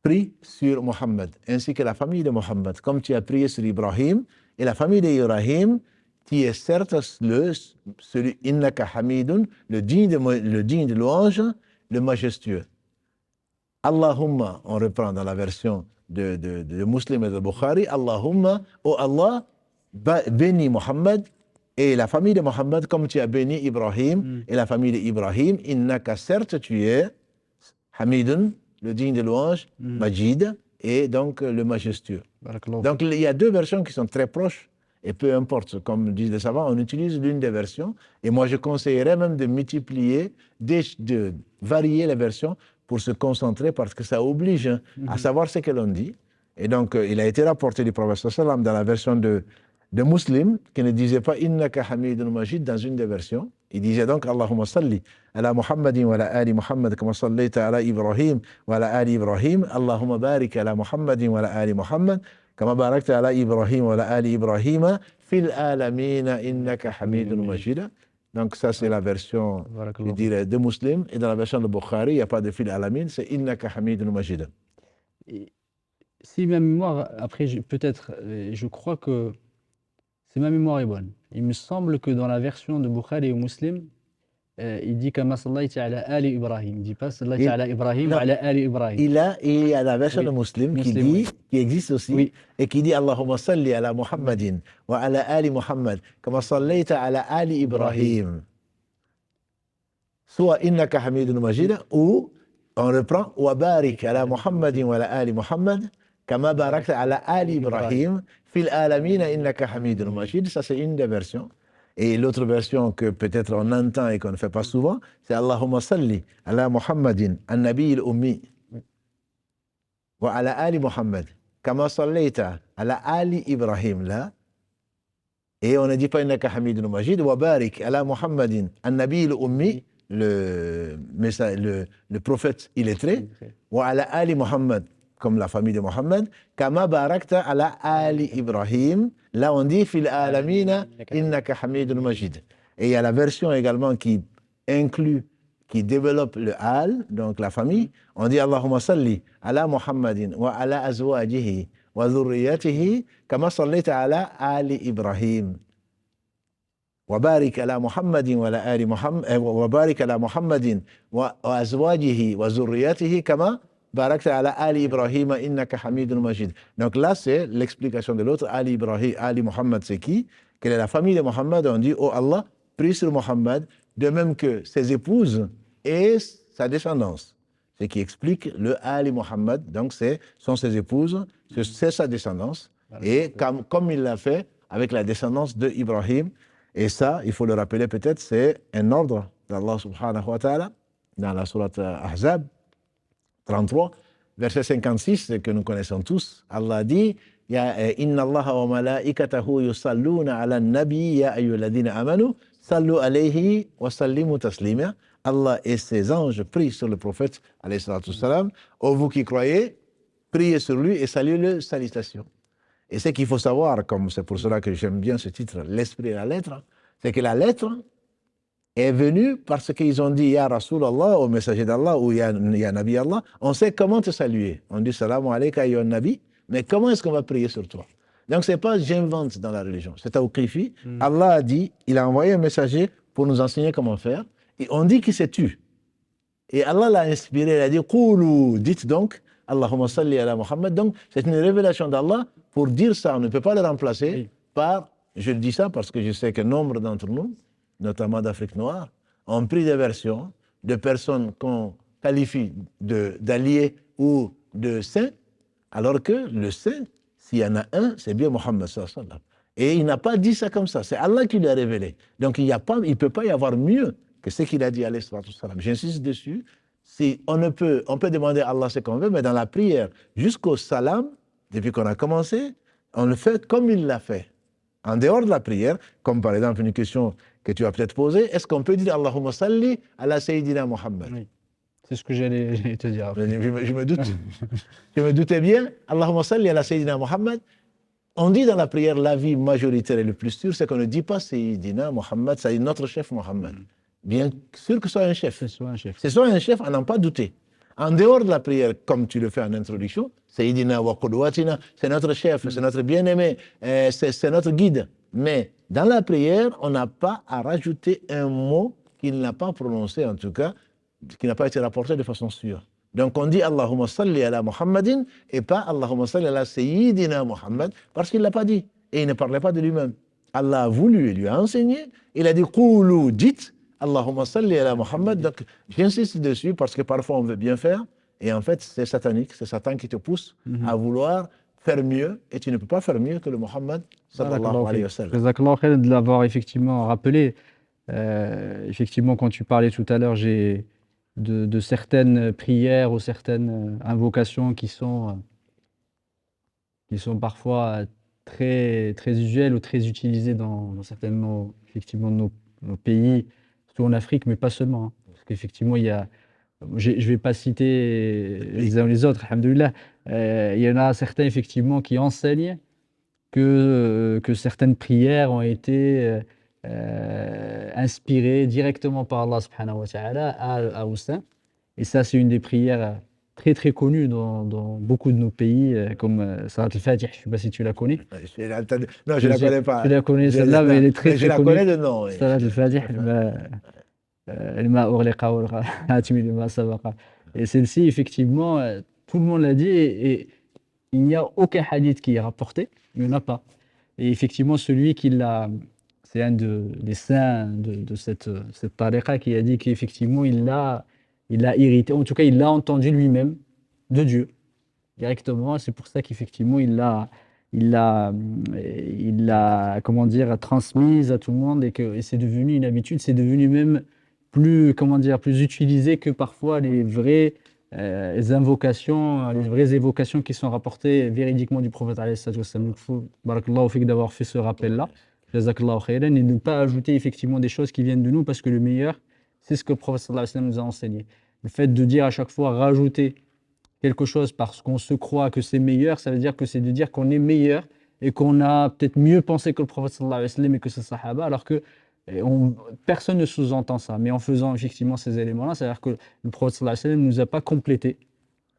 prie sur Muhammad, ainsi que la famille de Muhammad. Comme tu as prié sur Ibrahim et la famille d'Ibrahim, tu es certes celui innaka hamidun, le digne de louange, le majestueux. Allahumma, on reprend dans la version de Muslim et de Bukhari, Allahumma, oh Allah, bénis Muhammad et la famille de Muhammad comme tu as béni Ibrahim et la famille d'Ibrahim. Innaka, certes tu es hamidun, le digne de louange, Majid, et donc le majestueux. Donc il y a deux versions qui sont très proches, et peu importe, comme disent les savants, on utilise l'une des versions, et moi je conseillerais même de multiplier, de varier les versions pour se concentrer, parce que ça oblige à savoir ce que l'on dit. Et donc il a été rapporté du prophète sallam dans la version de Muslim, qui ne disait pas Innaka Hamidun Majid dans une des versions. Il disait donc Allahumma salli ala Muhammadin wa ala ali Muhammad kama sallaita ala Ibrahim wa ala ali Ibrahim. Allahumma barik ala Muhammadin wa ala ali Muhammad kama barakta ala Ibrahim wa ala ali Ibrahim fil alamina innaka Hamidun Majid. Donc ça c'est la version, je dirais, de Muslim. Et dans la version de Bukhari, il n'y a pas de fil alamin, c'est Innaka Hamidun Majid. Si ma mémoire, après peut-être, je crois que si ma mémoire est bonne, il me semble que dans la version de Bukhari ou Muslim, il dit Kama sallaita ala ali Ibrahim. Il ne dit pas sallaita ala Ibrahim ou ala ali Ibrahim. Il y a la version de Muslim qui dit, qui existe aussi, et qui dit Allahumma salli ala Muhammadin wa ala ali Muhammad kama sallaita ala ali Ibrahim. Soit innaka hamidun majid, ou on reprend wa barik ala Muhammadin wa ala ali Muhammad kama barakta ala ali Ibrahim fil alamina innaka hamidun majid. Ça c'est une des versions. Et l'autre version que peut-être on entend et qu'on ne fait pas souvent, c'est Allahumma salli ala Muhammadin an-nabi al-ummi wa ala ali Muhammad kama sallaita ala ali Ibrahim là. Et on ne dit pas innaka hamidun majid wa barik ala Muhammadin an-nabi al-ummi, le prophète illettré, wa ala ali Muhammad, comme la famille de Mohammed, kama barakta ala ali Ibrahim. Là, on dit fil alamina innaka hamidun majid. Et il y a la version également qui inclut, qui développe le al, donc la famille. On dit Allahumma salli ala Muhammadin wa ala azwajihi wa dhurriyyatihi kama sallaita ala ali Ibrahim. Wa barik ala Muhammadin wa ala ali Muhammad wa barik ala Muhammadin wa azwajihi wa dhurriyyatihi kama barakta ala Ali Ibrahim innaka hamidun majid. Donc là, c'est l'explication de l'autre. Ali Ibrahim, Ali Muhammad, c'est qui? Quelle est la famille de Muhammad? On dit, oh Allah, prie sur Muhammad, de même que ses épouses et sa descendance. Ce qui explique le Ali Muhammad. Donc, sont ses épouses, c'est sa descendance. Et comme il l'a fait avec la descendance de Ibrahim. Et ça, il faut le rappeler peut-être, c'est un ordre d'Allah subhanahu wa ta'ala dans la sourate Ahzab 33, verset 56, que nous connaissons tous. Allah dit Inna Allah wa malaikatahu yusalluna ala nabi ya ayyuhalladhina amanu sallu alayhi wa sallimu taslima. Allah et ses anges prient sur le prophète alayhi salatu salam. Ô vous qui croyez, priez sur lui et saluez-le, salutations. Et ce qu'il faut savoir, comme c'est pour cela que j'aime bien ce titre, l'esprit et la lettre, c'est que la lettre est venue parce qu'ils ont dit Ya Rasulallah au messager d'Allah ou Ya Nabi Allah, on sait comment te saluer. On dit Salam alayka ya Nabi, mais comment est-ce qu'on va prier sur toi? Donc c'est pas j'invente dans la religion, c'est tawqifi. Allah a dit, il a envoyé un messager pour nous enseigner comment faire, et on dit qu'il s'est tu. Et Allah l'a inspiré, il a dit Qoulou, dites donc Allahumma salli ala Muhammad. Donc, c'est une révélation d'Allah. Pour dire ça, on ne peut pas le remplacer par, je dis ça parce que je sais que nombre d'entre nous, notamment d'Afrique noire, ont pris des versions de personnes qu'on qualifie d'alliés ou de saints, alors que le saint, s'il y en a un, c'est bien Mohammed sallallahu alayhi wa sallam. Et il n'a pas dit ça comme ça, c'est Allah qui l'a révélé. Donc il ne peut pas y avoir mieux que ce qu'il a dit alayhi wa sallam. J'insiste dessus, on peut demander à Allah ce qu'on veut, mais dans la prière, jusqu'au salam, depuis qu'on a commencé, on le fait comme il l'a fait. En dehors de la prière, comme par exemple une question que tu as peut-être posée, est-ce qu'on peut dire Allahumma salli ala Sayyidina Muhammad? Oui. C'est ce que j'allais te dire. Je me doute. Je me doutais bien. Allahumma salli ala Sayyidina Muhammad. On dit dans la prière, l'avis majoritaire et le plus sûr, c'est qu'on ne dit pas Sayyidina Muhammad, c'est notre chef Muhammad. Bien sûr que ce soit un chef. C'est soit un chef. C'est soit un chef, à n'en pas douter. En dehors de la prière, comme tu le fais en introduction, Sayyidina wa Qudwatina, c'est notre chef, c'est notre bien-aimé, c'est notre guide. Mais dans la prière, on n'a pas à rajouter un mot qu'il n'a pas prononcé, en tout cas, qui n'a pas été rapporté de façon sûre. Donc on dit Allahumma salli ala Muhammadin et pas Allahumma salli ala Sayyidina Muhammad parce qu'il ne l'a pas dit et il ne parlait pas de lui-même. Allah a voulu et lui a enseigné. Il a dit Qulu, dites Allahumma salli ala Muhammad. Donc j'insiste dessus parce que parfois on veut bien faire et en fait c'est satanique, c'est Satan qui te pousse à vouloir faire mieux et tu ne peux pas faire mieux que le Muhammad sallallahu alayhi wa sallam. Jazakallahu khairan de l'avoir effectivement rappelé. Effectivement, quand tu parlais tout à l'heure, de certaines prières ou certaines invocations qui sont parfois très, très usuelles ou très utilisées dans certains effectivement, nos pays, surtout en Afrique, mais pas seulement. Hein. Parce qu'effectivement, je ne vais pas citer les uns ou les autres, alhamdoulilah. Il y en a certains effectivement qui enseignent que certaines prières ont été inspiré directement par Allah subhanahu wa ta'ala au saint. Et ça, c'est une des prières très très connues dans beaucoup de nos pays, comme Salat al-Fatih. Je ne sais pas si tu la connais. Non, je ne la connais pas. Tu la connais celle-là, mais elle est très très connue. Je la connais de nom. Oui. Salat al-Fatih, et celle-ci, effectivement, tout le monde l'a dit, et il n'y a aucun hadith qui est rapporté, il n'y en a pas. Et effectivement, celui qui l'a. C'est un des saints de cette tariqa qui a dit qu'effectivement, il l'a irrité. En tout cas, il l'a entendu lui-même de Dieu, directement. C'est pour ça qu'effectivement, il l'a comment dire, transmise à tout le monde et c'est devenu une habitude. C'est devenu même plus, comment dire, plus utilisé que parfois les vraies invocations, les vraies évocations qui sont rapportées véridiquement du prophète alayhi salatu wassalam. Donc, il faut, barakallahu fik, d'avoir fait ce rappel-là. Jazakallahu khairan, et ne pas ajouter effectivement des choses qui viennent de nous, parce que le meilleur, c'est ce que le prophète sallallahu alayhi wa sallam nous a enseigné. Le fait de dire à chaque fois, rajouter quelque chose parce qu'on se croit que c'est meilleur, ça veut dire que c'est de dire qu'on est meilleur et qu'on a peut-être mieux pensé que le prophète sallallahu alayhi wa sallam et que ses sahaba, alors que personne ne sous-entend ça. Mais en faisant effectivement ces éléments-là, c'est-à-dire que le prophète sallallahu alayhi wa sallam ne nous a pas complété,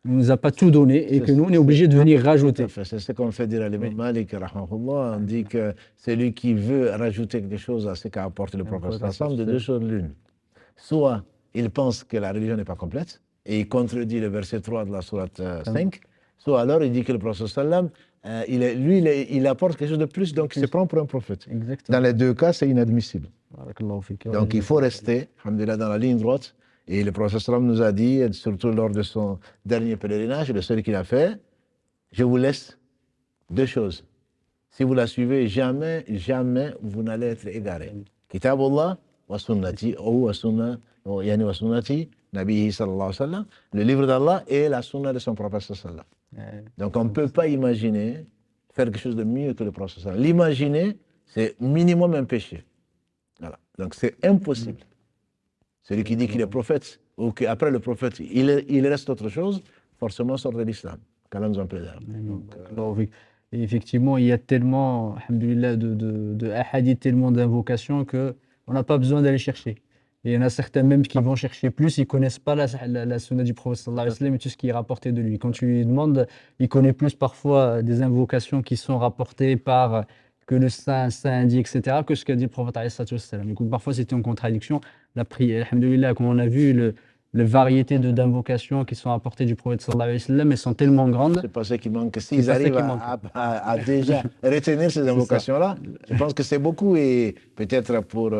ne nous a pas tout donné, et que nous, on est obligé de venir rajouter. C'est ce qu'on fait dire à l'imam Malik, rahmahullah. On dit que celui qui veut rajouter quelque chose à ce qu'a apporté le prophète sallallahu alayhi wa sallam, de deux choses l'une. Soit il pense que la religion n'est pas complète, et il contredit le verset 3 de la sourate 5, soit alors il dit que le prophète sallallahu alayhi wa sallam, il apporte quelque chose de plus, donc il se prend pour un prophète. Exactement. Dans les deux cas, c'est inadmissible. Donc il faut rester, alhamdulillah, dans la ligne droite. Et le prophète sallam nous a dit, surtout lors de son dernier pèlerinage, le seul qu'il a fait, je vous laisse deux choses. Si vous la suivez, jamais, jamais vous n'allez être égaré. Kitabullah wa sunnati, ou wa sunnati, Nabihi sallallahu alayhi wa sallam, le livre d'Allah et la sunna de son prophète sallallahu alayhi wa sallam. Donc on ne peut pas imaginer faire quelque chose de mieux que le prophète sallallahu alayhi wa sallam. L'imaginer, c'est minimum un péché. Voilà. Donc c'est impossible. Celui qui dit qu'il est prophète, ou qu'après le prophète, il reste autre chose, forcément sort de l'islam. Qu'Allah nous en préserve. Et effectivement, il y a tellement, alhamdoulilah, de hadiths, tellement d'invocations qu'on n'a pas besoin d'aller chercher. Et il y en a certains même qui vont chercher plus, ils ne connaissent pas la sunna du prophète sallallahu alayhi wa sallam et tout ce qui est rapporté de lui. Quand tu lui demandes, il connaît plus parfois des invocations qui sont rapportées par que le saint dit, etc., que ce qu'a dit le prophète alayhi wa sallam. Parfois, c'était en contradiction. La prière, alhamdoulilah, comme on a vu, les variétés d'invocations qui sont apportées du prophète sallallahu alayhi wa sallam, elles sont tellement grandes. C'est pas ça qui manque. C'est S'ils pas ça arrivent qui manque. à déjà retenir ces invocations-là, je pense que c'est beaucoup. Et peut-être pour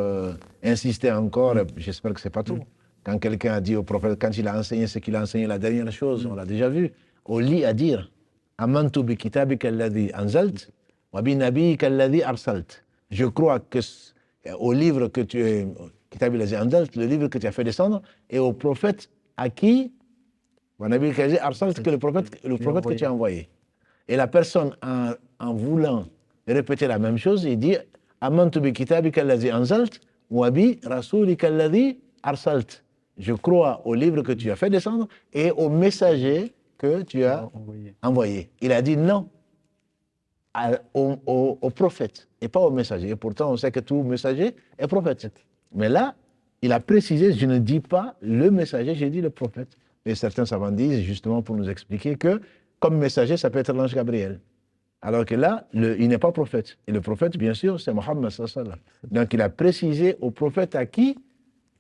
insister encore, j'espère que c'est pas tout. Quand quelqu'un a dit au prophète, quand il a enseigné ce qu'il a enseigné, la dernière chose, on l'a déjà vu, au lit à dire Amantu bi kitabika alladhi anzalt wa bi nabiyyika alladhi arsalt. Je crois que au livre que tu es, Kitab alladhi anzalt, le livre que tu as fait descendre, et au prophète à qui que le prophète que tu as envoyé. Et la personne, en voulant répéter la même chose, il dit Amantu bi kitabika alladhi anzalt wa bi rasulika alladhi arsalt. Je crois au livre que tu as fait descendre et au messager que tu as envoyé. Il a dit non au prophète et pas au messager. Et pourtant, on sait que tout messager est prophète. Mais là, il a précisé, je ne dis pas le messager, j'ai dit le prophète. Et certains savants disent, justement pour nous expliquer que, comme messager, ça peut être l'ange Gabriel. Alors que là, il n'est pas prophète. Et le prophète, bien sûr, c'est Mohammed sallallahu alayhi wa sallam. Donc, il a précisé au prophète à qui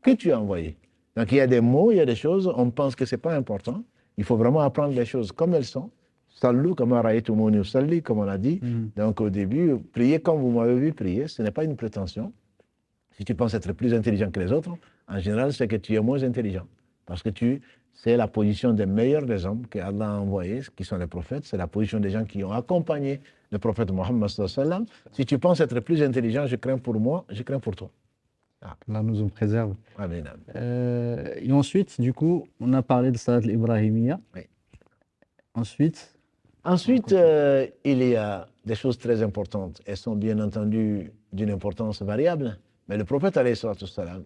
que tu as envoyé. Donc, il y a des mots, il y a des choses, on pense que ce n'est pas important. Il faut vraiment apprendre les choses comme elles sont. Sallu, comme comme on a dit. Donc, au début, priez comme vous m'avez vu prier. Ce n'est pas une prétention. Si tu penses être plus intelligent que les autres, en général, c'est que tu es moins intelligent. Parce que c'est la position des meilleurs des hommes qu'Allah a envoyés, qui sont les prophètes. C'est la position des gens qui ont accompagné le prophète Mohammed sallallahu alayhi wa sallam. Si tu penses être plus intelligent, je crains pour moi, je crains pour toi. Allah nous en préserve. Amen. Et ensuite, du coup, on a parlé de Salat al-Ibrahimiyya. Oui. Ensuite, il y a des choses très importantes. Elles sont bien entendu d'une importance variable. Mais le prophète alayhi salam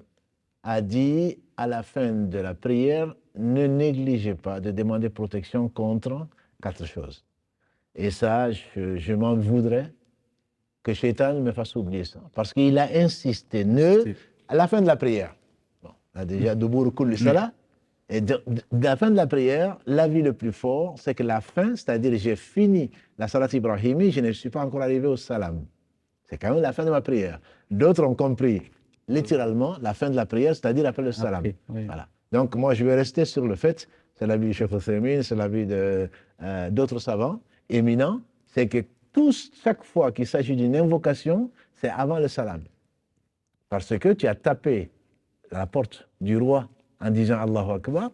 a dit à la fin de la prière, ne négligez pas de demander protection contre 4 choses. Et ça, je m'en voudrais que Shaitan me fasse oublier ça. Parce qu'il a insisté, à la fin de la prière, bon, là déjà, Dubour Kulli Salah, et de la fin de la prière, l'avis le plus fort, c'est que la fin, c'est-à-dire j'ai fini la Salat Ibrahimi, je ne suis pas encore arrivé au Salam. C'est quand même la fin de ma prière. D'autres ont compris littéralement la fin de la prière, c'est-à-dire après le Salam. Oui. Voilà. Donc moi, je vais rester sur le fait, c'est l'avis du Cheikh Othaymin, c'est l'avis d'autres savants éminents, c'est que chaque fois qu'il s'agit d'une invocation, c'est avant le salam. Parce que tu as tapé à la porte du roi en disant Allahu Akbar,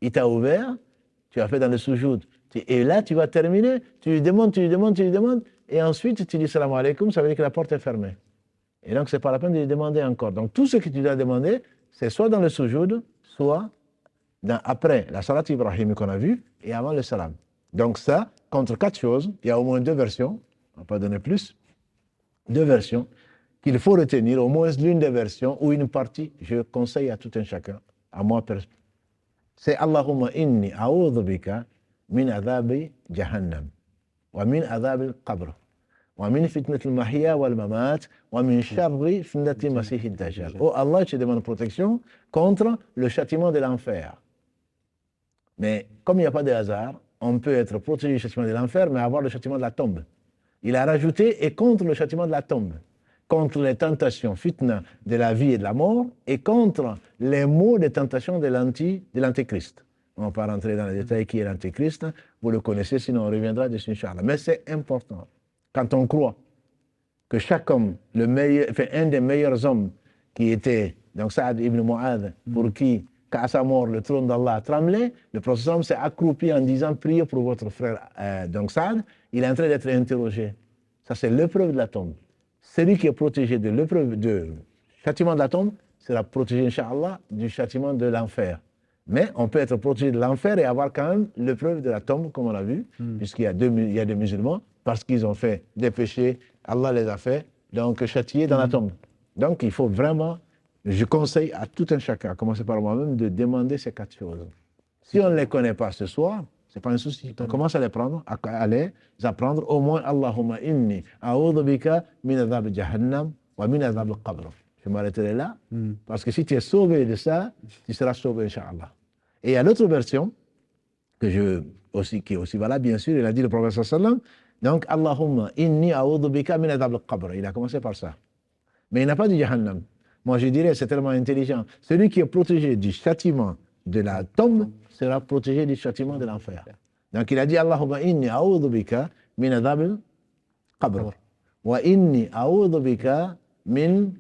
il t'a ouvert, tu as fait dans le soujoud. Et là, tu vas terminer, tu lui demandes, et ensuite tu dis salam alaikum, ça veut dire que la porte est fermée. Et donc, ce n'est pas la peine de lui demander encore. Donc, tout ce que tu dois demander, c'est soit dans le soujoud, soit après la salat Ibrahim qu'on a vue, et avant le salam. Donc ça, contre 4 choses, il y a au moins 2 versions, on ne va pas donner plus, 2 versions qu'il faut retenir, au moins l'une des versions ou une partie, je conseille à tout un chacun, à moi personnellement. C'est Allahumma inni a'udhu bika min adhabi jahannam, wa min adhabi al-qabr, wa min fitnat al-mahya wal-mamat, wa min sharri fitnati masih ad-dajjal. Oh Allah, je te demande protection contre le châtiment de l'enfer. Mais comme il n'y a pas de hasard, on peut être protégé du châtiment de l'enfer, mais avoir le châtiment de la tombe. Il a rajouté, et contre le châtiment de la tombe, contre les tentations, fitna de la vie et de la mort, et contre les maux des tentations de l'antéchrist. On ne va pas rentrer dans les détails qui est l'antéchrist, vous le connaissez, sinon on reviendra dessus, Inch'Allah. Mais c'est important. Quand on croit que chaque homme, un des meilleurs hommes qui était, donc Saad ibn Mu'adh, pour qui, qu'à sa mort, le trône d'Allah tremblait, le prophète s'est accroupi en disant priez pour votre frère, donc Saad, il est en train d'être interrogé. Ça, c'est l'épreuve de la tombe. Celui qui est protégé de l'épreuve du châtiment de la tombe sera protégé, Inch'Allah, du châtiment de l'enfer. Mais on peut être protégé de l'enfer et avoir quand même l'épreuve de la tombe, comme on l'a vu, puisqu'il y a des musulmans, parce qu'ils ont fait des péchés, Allah les a fait, donc châtiés dans la tombe. Donc il faut vraiment, je conseille à tout un chacun, à commencer par moi-même, de demander ces 4 choses. Si on ne les connaît pas ce soir, ce n'est pas un souci. On commence à les prendre, à les apprendre, au moins Allahumma inni a'udhu bika min adhab jahannam wa min adhab al-qabr. Je m'arrêterai là, parce que si tu es sauvé de ça, tu seras sauvé, Inch'Allah. Et il y a l'autre version, qui est aussi valable, bien sûr, il a dit le prophète sallallahu. Donc, Allahumma inni a'udhu bika min adhab al-qabr. Il a commencé par ça. Mais il n'a pas dit Jahannam. Moi, je dirais, c'est tellement intelligent. Celui qui est protégé du châtiment de la tombe sera protégé du châtiment de l'enfer. Donc il a dit Allahumma inni a'udhu bika min adhab al-qabr wa inni a'udhu bika min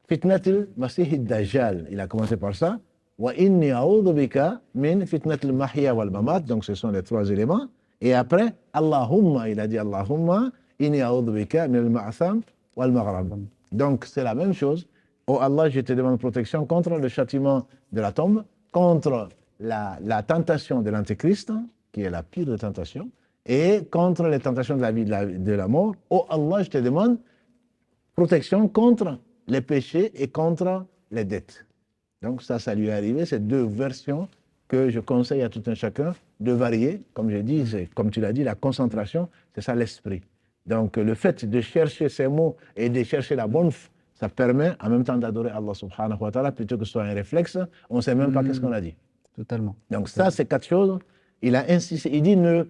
fitnatil masih ad-dajjal. Il a commencé par ça. Wa inni a'udhu bika min fitnatil mahya wal mamat. Donc ce sont les trois éléments. Et après, Allahumma, il a dit Allahumma inni a'udhu bika min al-ma'tham wal maghrab. Donc c'est la même chose. Oh Allah, je te demande protection contre le châtiment de la tombe, contre la tentation de l'Antéchrist, qui est la pire des tentations, et contre les tentations de la vie de la mort. Oh Allah, je te demande protection contre les péchés et contre les dettes. Donc ça lui est arrivé, ces deux versions que je conseille à tout un chacun de varier. Comme je dis, comme tu l'as dit, la concentration, c'est ça l'esprit. Donc le fait de chercher ces mots et de chercher la bonne, ça permet en même temps d'adorer Allah subhanahu wa ta'ala plutôt que ce soit un réflexe. On ne sait même pas qu'est-ce qu'on a dit. Totalement. Donc ça, c'est quatre choses. Il a insisté, il dit ne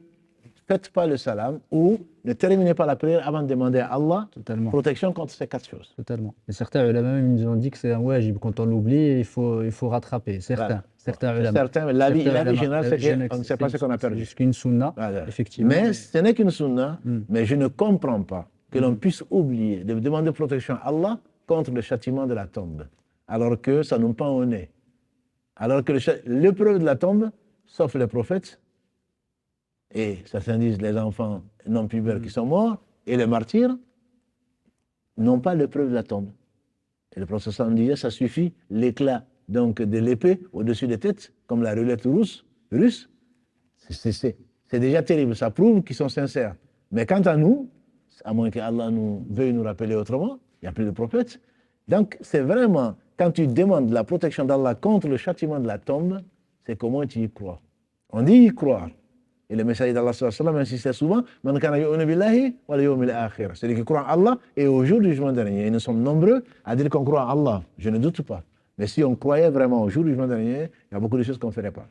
faites pas le salam ou ne terminez pas la prière avant de demander à Allah protection contre ces quatre choses. Totalement. Et certains ulama même nous ont dit que c'est un wajib, quand on l'oublie, il faut rattraper. Certains ulama. Certains, la vie générale, c'est qu'on ne sait pas ce qu'on a perdu. C'est qu'une sunna, effectivement. Mais ce n'est qu'une sunna, mais je ne comprends pas que l'on puisse oublier de demander protection à Allah contre le châtiment de la tombe, alors que ça nous pend au nez. Alors que l'épreuve de la tombe, sauf les prophètes, et certains disent les enfants non pubères qui sont morts, et les martyrs, n'ont pas l'épreuve de la tombe. Et le prophète disait, ça suffit, l'éclat donc de l'épée au-dessus des têtes, comme la roulette russe, c'est déjà terrible, ça prouve qu'ils sont sincères. Mais quant à nous, à moins qu'Allah veuille nous rappeler autrement, il n'y a plus de prophètes. Donc c'est vraiment, quand tu demandes la protection d'Allah contre le châtiment de la tombe, c'est comment tu y crois. On dit y croire. Et le messager d'Allah insistait souvent, Man kana yu'minu billahi wal yawmil akhir. C'est-à-dire qu'il croit en Allah et au jour du jugement dernier. Et nous sommes nombreux à dire qu'on croit en Allah. Je ne doute pas. Mais si on croyait vraiment au jour du jugement dernier, il y a beaucoup de choses qu'on ne ferait pas.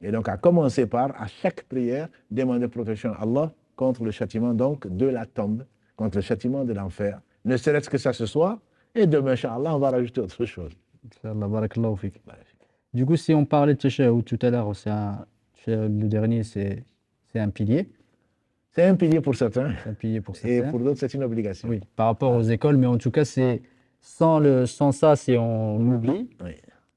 Et donc à commencer par, à chaque prière, demander protection à Allah contre le châtiment donc de la tombe, contre le châtiment de l'enfer. Ne serait-ce que ça ce soir, et demain, Inch'Allah, on va rajouter autre chose. Inch'Allah, barakallahu fik. Du coup, si on parlait de tashahhud tout à l'heure, le dernier, c'est un pilier. C'est un pilier pour certains. C'est un pilier pour certains. Et pour d'autres, c'est une obligation. Oui, par rapport aux écoles, mais en tout cas, c'est sans ça, si on oublie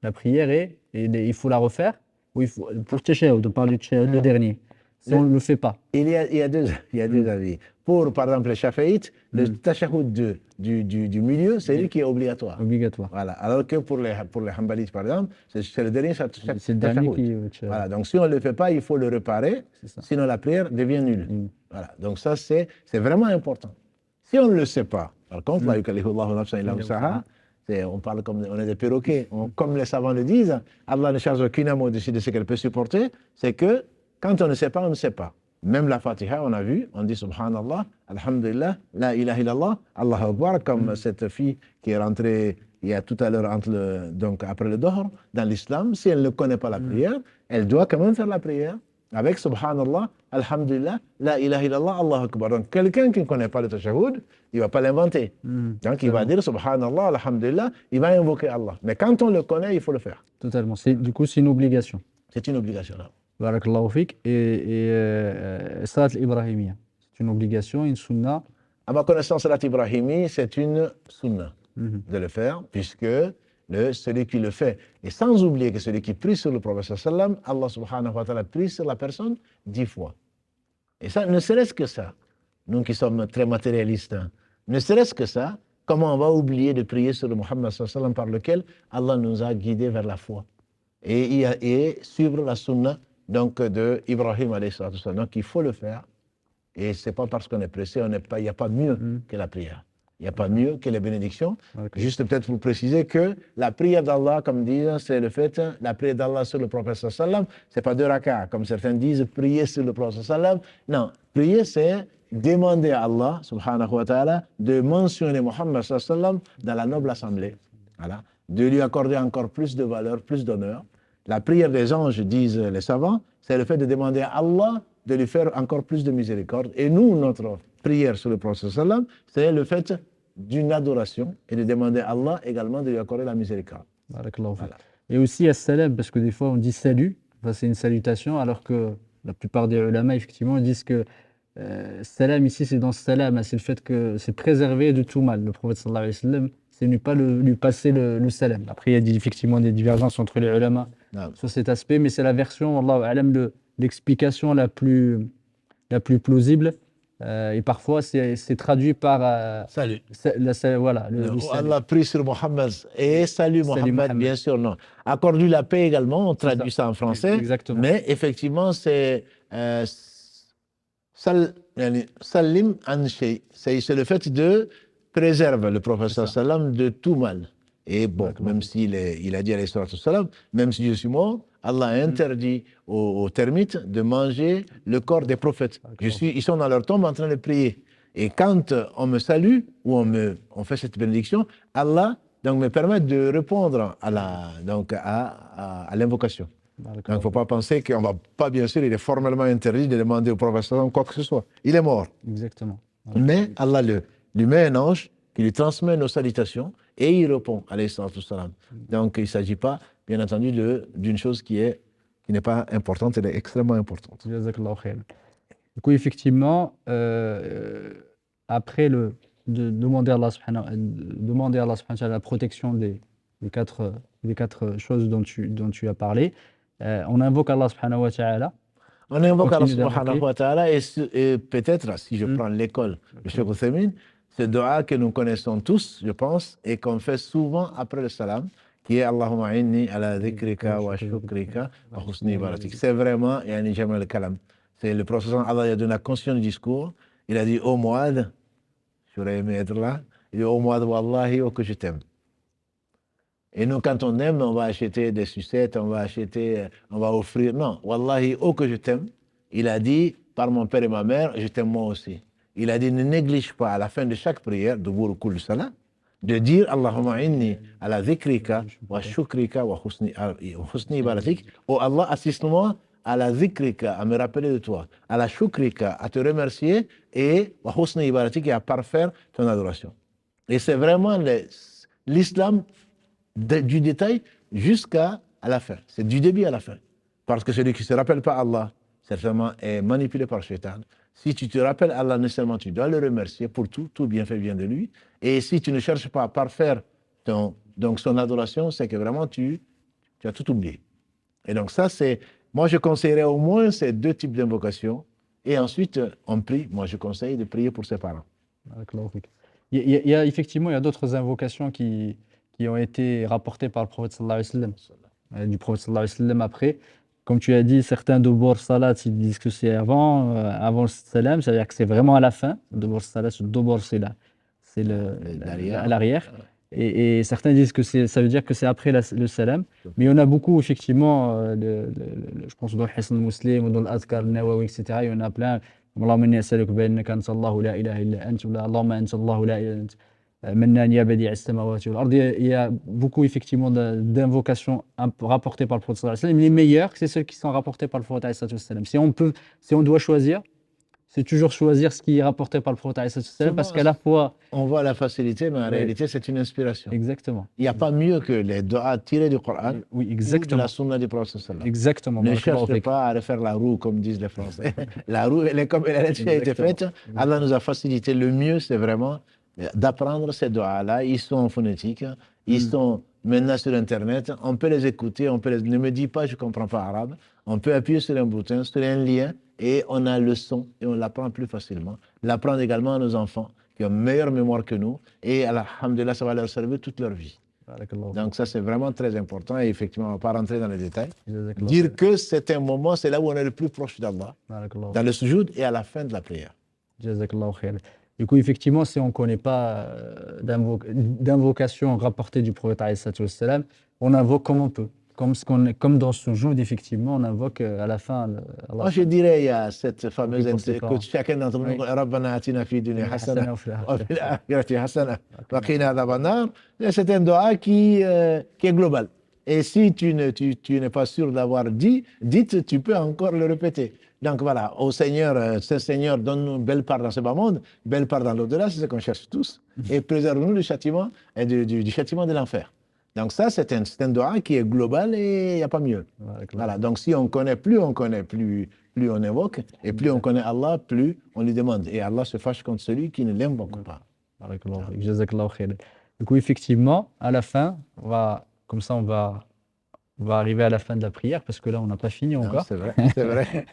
la prière et il faut la refaire. Oui, pour tashahhud, on parle du tashahhud, le dernier. Si on ne le fait pas. Il y a deux avis. Pour, par exemple, les Shafi'ites, le tashahhud du milieu, c'est lui qui est obligatoire. Obligatoire. Voilà. Alors que pour les Hanbalites, par exemple, c'est le dernier tashahhud. C'est le dernier qui... Voilà. Donc, si on ne le fait pas, il faut le réparer, sinon la prière devient nulle. Voilà. Donc, ça, c'est vraiment important. Si on ne le sait pas, par contre, la yukallifu Allahu nafsan illa wus'aha, on parle comme on est des perroquets, comme les savants le disent, Allah ne charge aucune âme au-dessus de ce qu'elle peut supporter, c'est que quand on ne sait pas, on ne sait pas. Même la Fatiha, on a vu, on dit Subhanallah, Alhamdulillah, La ilaha illallah, Allahu Akbar, comme cette fille qui est rentrée il y a tout à l'heure donc après le Dohr, dans l'islam. Si elle ne connaît pas la prière, elle doit quand même faire la prière avec Subhanallah, Alhamdulillah, La ilaha illallah, Allahu Akbar. Donc quelqu'un qui ne connaît pas le tashahhud, il ne va pas l'inventer. Donc il va dire Subhanallah, Alhamdulillah, il va invoquer Allah. Mais quand on le connaît, il faut le faire. Totalement. Du coup, c'est une obligation. C'est une obligation. Là. Barakallahu fik. Et Salat al-Ibrahimiyya, c'est une obligation, une sunna. À ma connaissance, Salat Ibrahimi, c'est une sunna de le faire, puisque celui qui le fait, et sans oublier que celui qui prie sur le prophète sallam, Allah subhanahu wa ta'ala prie sur la personne 10 fois. Et ça, ne serait-ce que ça, nous qui sommes très matérialistes, ne serait-ce que ça, comment on va oublier de prier sur le Muhammad sallam par lequel Allah nous a guidés vers la foi et suivre la sunna donc de Ibrahim alayhi salatu sallam. Donc il faut le faire. Et ce n'est pas parce qu'on est pressé, il n'y a pas mieux que la prière. Il n'y a pas mieux que les bénédictions. Okay. Juste peut-être pour préciser que la prière d'Allah, comme disent, c'est le fait, la prière d'Allah sur le prophète sallam, ce n'est pas 2 rak'ahs, comme certains disent, prier sur le prophète sallam. Non, prier c'est demander à Allah, subhanahu wa ta'ala, de mentionner Muhammad sallam dans la noble assemblée. Voilà. De lui accorder encore plus de valeur, plus d'honneur. La prière des anges, disent les savants, c'est le fait de demander à Allah de lui faire encore plus de miséricorde. Et nous, notre prière sur le prophète sallam, c'est le fait d'une adoration et de demander à Allah également de lui accorder la miséricorde. Voilà. Et aussi as-salam, parce que des fois on dit salut, enfin, c'est une salutation, alors que la plupart des ulama, effectivement, disent que salam ici, c'est dans salam, c'est le fait que c'est préservé de tout mal. Le prophète sallallahu alayhi wa sallam, c'est ne pas lui passer le salam. Après, il y a effectivement des divergences entre les ulama Non. sur cet aspect, mais c'est la version, wallahu a'lam, l'explication la plus plausible. Et parfois, c'est traduit par Salut. voilà, le salut. Allah prie sur Mohammed et salut Salut Mohammed, Mohammed. bien sûr, non. Accorde-lui la paix également, on C'est traduit ça en français. Exactement. Mais effectivement, c'est salim an shay. C'est le fait de préserver le prophète sallam de tout mal. Et bon, même s'il a dit alayhi salatu wassalam, même si je suis mort, Allah a interdit aux termites de manger le corps des prophètes. Ils sont dans leur tombe en train de prier. Et quand on me salue ou on fait cette bénédiction, Allah donc, me permet de répondre à l'invocation. Donc, il ne faut pas penser qu'on ne va pas, bien sûr, il est formellement interdit de demander au prophète quoi que ce soit. Il est mort. Exactement. Mais Allah lui met un ange qui lui transmet nos salutations et il répond, alayhi salatu wassalam. Donc, il ne s'agit pas, bien entendu, d'une chose qui n'est pas importante, elle est extrêmement importante. Jazakallahu khair. Du coup, effectivement, après de demander à Allah subhanahu wa ta'ala la protection des quatre choses dont tu as parlé, on invoque Allah subhanahu wa ta'ala. On invoque Allah subhanahu wa ta'ala et peut-être, si je prends l'école de Cheikh Oussemin, ce dua que nous connaissons tous, je pense, et qu'on fait souvent après le salam, qui est Allahumma inni ala dhikrika wa shukrika wa husni ibadatik. C'est vraiment yani jamal al-kalam. C'est le prophète, Allah a donné la conscience du discours. Il a dit, ô Mouad, j'aurais aimé être là, il dit, ô Mouad, wallahi, oh que je t'aime. Et nous, quand on aime, on va acheter des sucettes, on va offrir. Non, wallahi, oh que je t'aime. Il a dit, par mon père et ma mère, je t'aime moi aussi. Il a dit, ne néglige pas à la fin de chaque prière, de Bourkoul Salah, de dire Allahumma inni ala dhikrika wa shukrika wa husni ibadatik. Oh Allah, assiste-moi à la dhikrika, à me rappeler de toi, à la shukrika, à te remercier, et wa husni ibadatik, et à parfaire ton adoration. Et c'est vraiment l'islam du détail jusqu'à la fin. C'est du début à la fin. Parce que celui qui ne se rappelle pas Allah, certainement est manipulé par Shaitan. Si tu te rappelles Allah, nécessairement, tu dois le remercier pour tout bienfait vient de lui. Et si tu ne cherches pas à parfaire donc son adoration, c'est que vraiment tu as tout oublié. Et donc ça, moi je conseillerais au moins ces deux types d'invocations. Et ensuite, on prie. Moi je conseille de prier pour ses parents. Il y a effectivement, il y a d'autres invocations qui ont été rapportées par le prophète sallallahu alayhi wa sallam. Du prophète sallallahu alayhi wa sallam après. Comme tu as dit, certains de Bor Salat, ils disent que c'est avant le salam, c'est-à-dire que c'est vraiment à la fin. De Bor Salat, Dobor, c'est à l'arrière. Et certains disent que ça veut dire que c'est après le salam. Mais il y en a beaucoup, effectivement, je pense dans le Hisn al-Muslim ou dans l'Adhkar al-Nawawi, etc. Il y en a plein. Allahumma inni as'aluka bi annaka anta Allahu la ilaha illa anta, ou Allahumma anta Allahu la ilaha illa anta. Mannan ya badi'a as-samawati wal ard. Il y a beaucoup effectivement d'invocations rapportées par le prophète sallallahu alayhi wa sallam. Les meilleures, c'est celles qui sont rapportées par le prophète sallallahu alayhi wa sallam. Si on doit choisir, c'est toujours choisir ce qui est rapporté par le prophète sallallahu alayhi wa sallam, parce qu'à la fois on voit la facilité, mais en réalité c'est une inspiration. Exactement. Il n'y a pas mieux que les doigts tirés du Coran, oui, exactement, ou de la sunna du prophète sallallahu alayhi wa sallam. Exactement. Ne cherchez pas à refaire la roue comme disent les Français. La roue, elle est comme elle a déjà été faite. Allah nous a facilité. Le mieux, c'est vraiment d'apprendre ces doigts-là. Ils sont en phonétique, ils sont maintenant sur Internet, on peut les écouter, ne me dis pas je ne comprends pas arabe, on peut appuyer sur un bouton, sur un lien, et on a le son, et on l'apprend plus facilement. L'apprendre également à nos enfants, qui ont meilleure mémoire que nous, et alhamdulillah, ça va leur servir toute leur vie. Donc ça, c'est vraiment très important, et effectivement, on ne va pas rentrer dans les détails. Dire que c'est un moment, c'est là où on est le plus proche d'Allah, dans le sujoud et à la fin de la prière. Jazakallahu khair. Du coup, effectivement, si on ne connaît pas d'invocation rapportée du prophète alayhi salam, on invoque comme on peut. Comme dans ce jour, effectivement, on invoque à la fin. Moi, je dirais, il y a cette fameuse que chacun d'entre nous, Rabbana atina fi dunya hasana, wa fil akhirati hasana, wa qina adhaban nar. C'est un doa qui est global. Et si tu n'es pas sûr d'avoir dites, tu peux encore le répéter. Donc voilà, au Seigneur, Seigneur, donne-nous une belle part dans ce bas monde, belle part dans l'au-delà, c'est ce qu'on cherche tous. Et préserve-nous du châtiment, du châtiment de l'enfer. Donc ça, c'est un dua qui est global et il n'y a pas mieux. Voilà. Donc si on connaît, plus on invoque, et plus on connaît Allah, plus on lui demande. Et Allah se fâche contre celui qui ne l'invoque pas. Jazakallahu khair. Du coup, effectivement, à la fin, comme ça, on va arriver à la fin de la prière, parce que là, on n'a pas fini encore. C'est vrai, c'est vrai.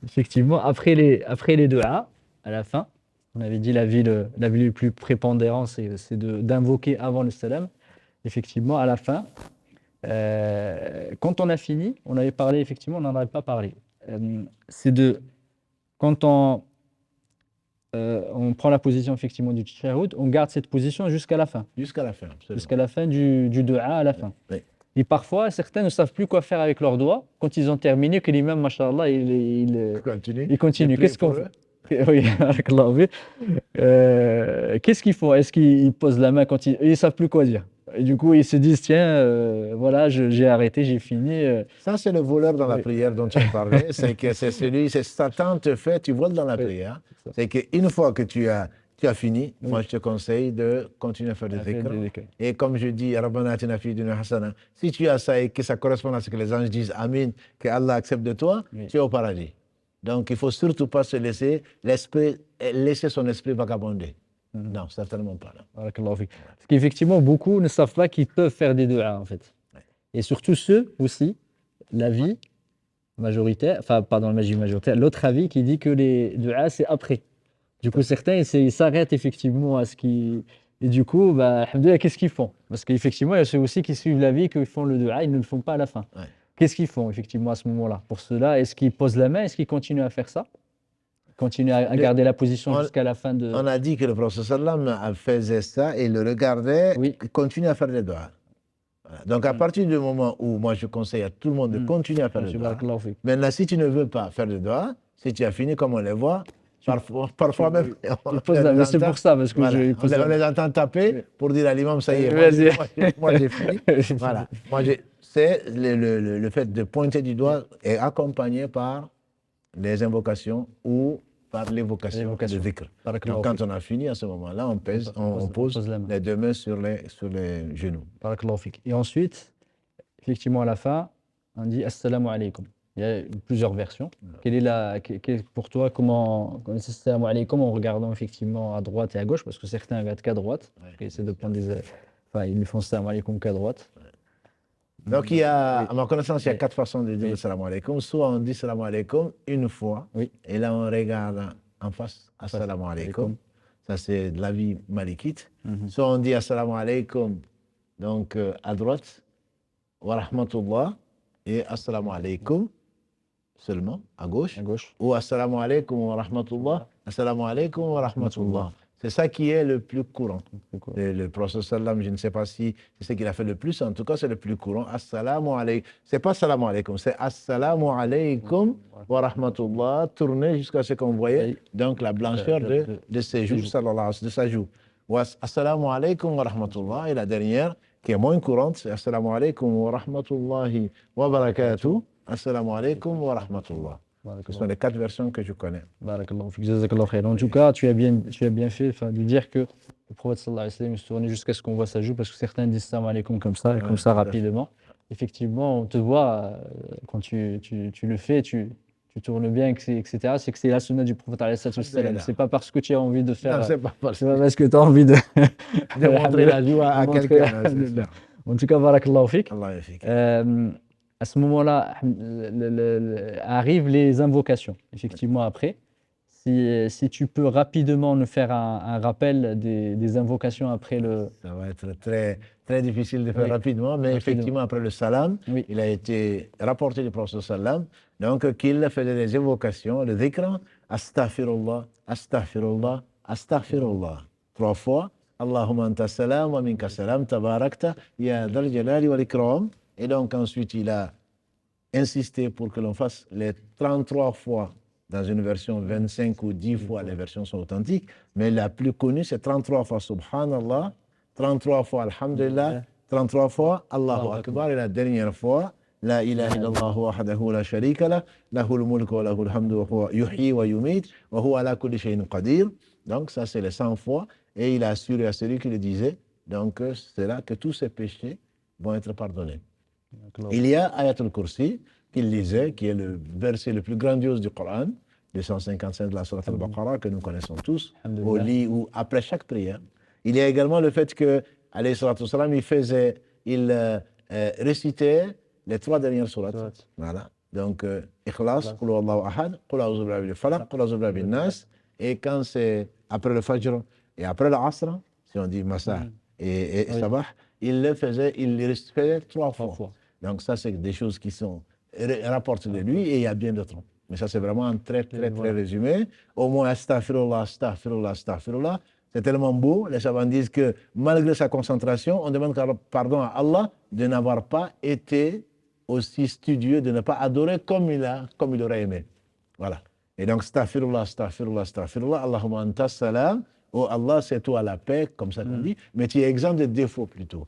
Effectivement, après les du'as, à la fin, on avait dit la vie le plus prépondérant, c'est d'invoquer avant le salam. Effectivement, à la fin, quand on a fini, on avait parlé, effectivement, on n'en avait pas parlé. Quand on prend la position effectivement du tashahhud, on garde cette position jusqu'à la fin. Jusqu'à la fin, absolument. Jusqu'à la fin du du'a à la fin. Oui. Et parfois, certains ne savent plus quoi faire avec leurs doigts quand ils ont terminé, que l'imam, machallah, il continue. Qu'est-ce qu'on fait? Oui, qu'est-ce qu'ils font? Est-ce qu'ils posent la main quand ils ne savent plus quoi dire? Et du coup, ils se disent, tiens, voilà, j'ai arrêté, j'ai fini. Ça, c'est le voleur dans la prière dont tu parlais. C'est que c'est Satan te fait, tu voles dans la prière. C'est qu'une fois que tu as fini, moi je te conseille de continuer à faire des dhikr. Et comme je dis, Rabbana atina fid dunya hasana, si tu as ça et que ça correspond à ce que les anges disent, Amin, que Allah accepte de toi, tu es au paradis. Donc il ne faut surtout pas se laisser son esprit vagabonder. Non, certainement pas. Parce qu'effectivement, beaucoup ne savent pas qu'ils peuvent faire des du'as, en fait. Et surtout ceux aussi, l'avis majoritaire, enfin, pardon, l'avis majoritaire, l'autre avis qui dit que les du'as, c'est après. Du coup, certains, ils s'arrêtent effectivement à ce qui. Et du coup, alhamdoulilah, qu'est-ce qu'ils font? Parce qu'effectivement, il y a ceux aussi qui suivent l'avis, qu'ils font le du'a, ils ne le font pas à la fin. Qu'est-ce qu'ils font effectivement à ce moment-là? Pour cela, est-ce qu'ils posent la main? Est-ce qu'ils continuent à faire ça? Continuer à garder la position jusqu'à la fin de... On a dit que le prophète sallam faisait ça et le regardait, continue à faire les doigts. Voilà. Donc à partir du moment où moi je conseille à tout le monde de continuer à faire les doigts. Maintenant, si tu ne veux pas faire les doigts, si tu as fini comme on les voit, parfois même... C'est pour ça, parce que on les entend taper pour dire à l'imam, ça y est, moi j'ai fini. Voilà. C'est le fait de pointer du doigt est accompagné par les invocations ou par l'évocation de dhikr. Donc, quand on a fini, à ce moment-là, on pose les deux mains sur les genoux. Et ensuite, effectivement, à la fin, on dit Assalamu alaikum. Il y a plusieurs versions. Pour toi, comment on dit Assalamu alaikum en regardant effectivement à droite et à gauche, parce que certains regardent qu'à droite, ils essaient de prendre ils ne font Assalamu alaikum qu'à droite. Donc, à ma connaissance, il y a 4 façons de dire Salam alaikum. Soit on dit Salam alaikum une fois, et là on regarde en face Assalamu alaikum. Ça, c'est de l'avis malikite. Soit on dit Assalamu alaikum, donc à droite, wa rahmatullah, et Assalamu alaikum seulement à gauche. Ou Assalamu alaikum wa rahmatullah, Assalamu alaikum wa rahmatullah. C'est ça qui est le plus courant. Le prophète sallam, je ne sais pas si c'est ce qu'il a fait le plus, en tout cas c'est le plus courant. Assalamu alaikum. C'est pas assalamu alaikum, c'est assalamu alaikum wa rahmatullah, tourné jusqu'à ce qu'on voyait donc la blancheur de ses joues, de sa joue. Assalamu alaikum wa rahmatullah. Et la dernière, qui est moins courante, c'est Assalamu alaikum wa rahmatullahi wa barakatuh. Assalamu alaikum wa rahmatullah. Ce sont les 4 versions que je connais. En tout cas, tu as bien fait de dire que le prophète sallallahu alayhi wa sallam se tournait jusqu'à ce qu'on voit sa joue, parce que certains disent salam alaikum comme ça, rapidement. Effectivement, on te voit, quand tu le fais, tu tournes bien, etc. C'est que c'est la sunna du prophète alayhi sallam. C'est pas parce que tu as envie de faire. Non, c'est pas parce que tu as envie de montrer la joue à quelqu'un. En tout cas, barakallahu fik. Allah yafik. À ce moment-là, arrivent les invocations. Effectivement, après, si tu peux rapidement nous faire un rappel des invocations après le... Ça va être très, très difficile de faire rapidement, mais effectivement, après le salam, il a été rapporté du prophète sallam, donc qu'il faisait des invocations, le dhikr, astaghfirullah, astaghfirullah, astaghfirullah. 3 fois, Allahumma anta salam wa minka salam, tabarakta, ya dhal jalali wal ikram. Et donc ensuite, il a insisté pour que l'on fasse les 33 fois, dans une version 25 ou 10 fois, les versions sont authentiques, mais la plus connue, c'est 33 fois Subhanallah, 33 fois Alhamdulillah, 33 fois Allahu Akbar, et la dernière fois, La ilaha illallah wahdahu la sharika lah, lahul mulku wa lahul hamdu wa huwa yuhyi wa yumit, wa huwa ala kulli shay'in qadir. Donc ça, c'est les 100 fois, et il a assuré à celui qui le disait, donc c'est là que tous ses péchés vont être pardonnés. Il y a Ayatul Kursi qu'il lisait, qui est le verset le plus grandiose du Coran, 255 de la Sourate al-Baqarah, que nous connaissons tous, au lit ou après chaque prière. Il y a également le fait que, alayhi salatu wassalam, il récitait les 3 dernières sourates. Voilà. Donc, Ikhlas, Qul Huwallahu Ahad, Qul A'udhu Birabbil Falaq, Qul A'udhu Birabbin Nas. Et quand c'est après le Fajr et après l'Asr, si on dit Masa et Sabah, il les faisait 3 fois. Donc, ça, c'est des choses qui sont rapportées de lui et il y a bien d'autres. Mais ça, c'est vraiment un très résumé. Au moins, astaghfirullah, astaghfirullah, astaghfirullah. C'est tellement beau. Les savants disent que malgré sa concentration, on demande pardon à Allah de n'avoir pas été aussi studieux, de ne pas adorer comme il aurait aimé. Voilà. Et donc, astaghfirullah, astaghfirullah, astaghfirullah, Allahumma anta salam. Oh Allah, c'est toi la paix, comme ça qu'on dit. Mais tu es exempt de défauts plutôt.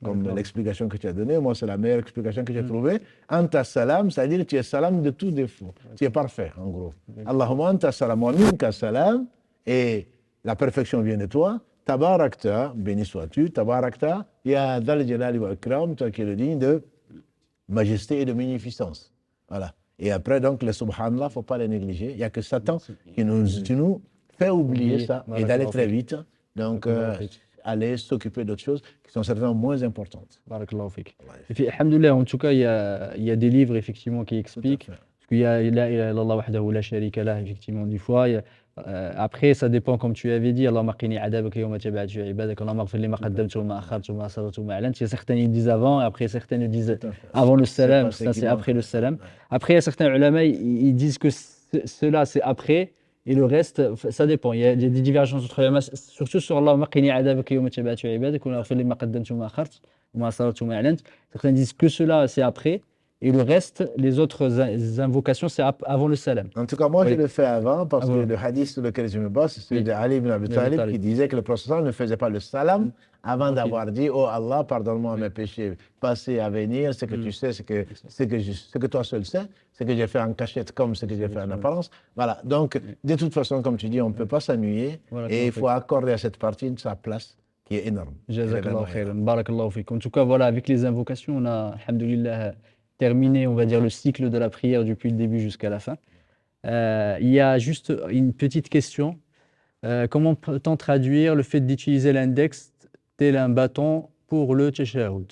Comme l'explication que tu as donnée, moi c'est la meilleure explication que j'ai trouvée. Anta salam, c'est-à-dire que tu es salam de tout défaut. Tu es parfait, en gros. Allahumma anta salam wa minka salam, et la perfection vient de toi. Tabarakta, béni sois-tu. Tabarakta, ya dal jalali wa ikram, toi qui es le digne de majesté et de magnificence. Voilà. Et après, donc, le subhanallah, il ne faut pas les négliger. Il n'y a que Satan qui nous fait oublier ça et d'aller très vite. Donc, aller s'occuper d'autres choses qui sont certainement moins importantes. Barakallahu fik. Et puis, alhamdoulilah, en tout cas, il y a des livres, effectivement, qui expliquent. Parce qu'il y a La ilaha illallah wahdahu la sharika lah, effectivement, du fois. Après, ça dépend, comme tu avais dit, Allahumma qini adabaka yawma tab'atu ibadak, Allahumma ighfir li ma qaddamtu wa ma akhartu wa ma asrartu wa ma a'lantu. Il y a certains qui disent avant, et après certains le disent avant le salam, ça c'est après le salam. Après, il y a certains ulama, ils disent que cela c'est après, et le reste, ça dépend. Il y a des divergences entre les ulama, surtout sur Allahumma qini adabaka yawma tab'atu ibadak, Allahumma ighfir li ma qaddamtu wa ma akhartu wa ma asrartu wa ma a'lantu. Certains disent que cela c'est après. Et le reste, les autres invocations, c'est avant le salam. En tout cas, moi, je le fais avant parce que le hadith sur lequel je me base, c'est celui d'Ali ibn Abi Talib qui disait que le prophète ne faisait pas le salam avant d'avoir dit « Oh Allah, pardonne-moi mes péchés passés à venir, ce que tu sais, ce que toi seul sais, ce que j'ai fait en cachette comme ce que j'ai fait en apparence. » Voilà. Donc, de toute façon, comme tu dis, on ne peut pas s'ennuyer et il faut accorder à cette partie sa place qui est énorme. Jazakallahu khairan, barakallahu fik. En tout cas, voilà, avec les invocations, on a, alhamdoulilah, terminé, on va dire, le cycle de la prière depuis le début jusqu'à la fin. Il y a juste une petite question. Comment peut-on traduire le fait d'utiliser l'index tel un bâton pour le tashahhud?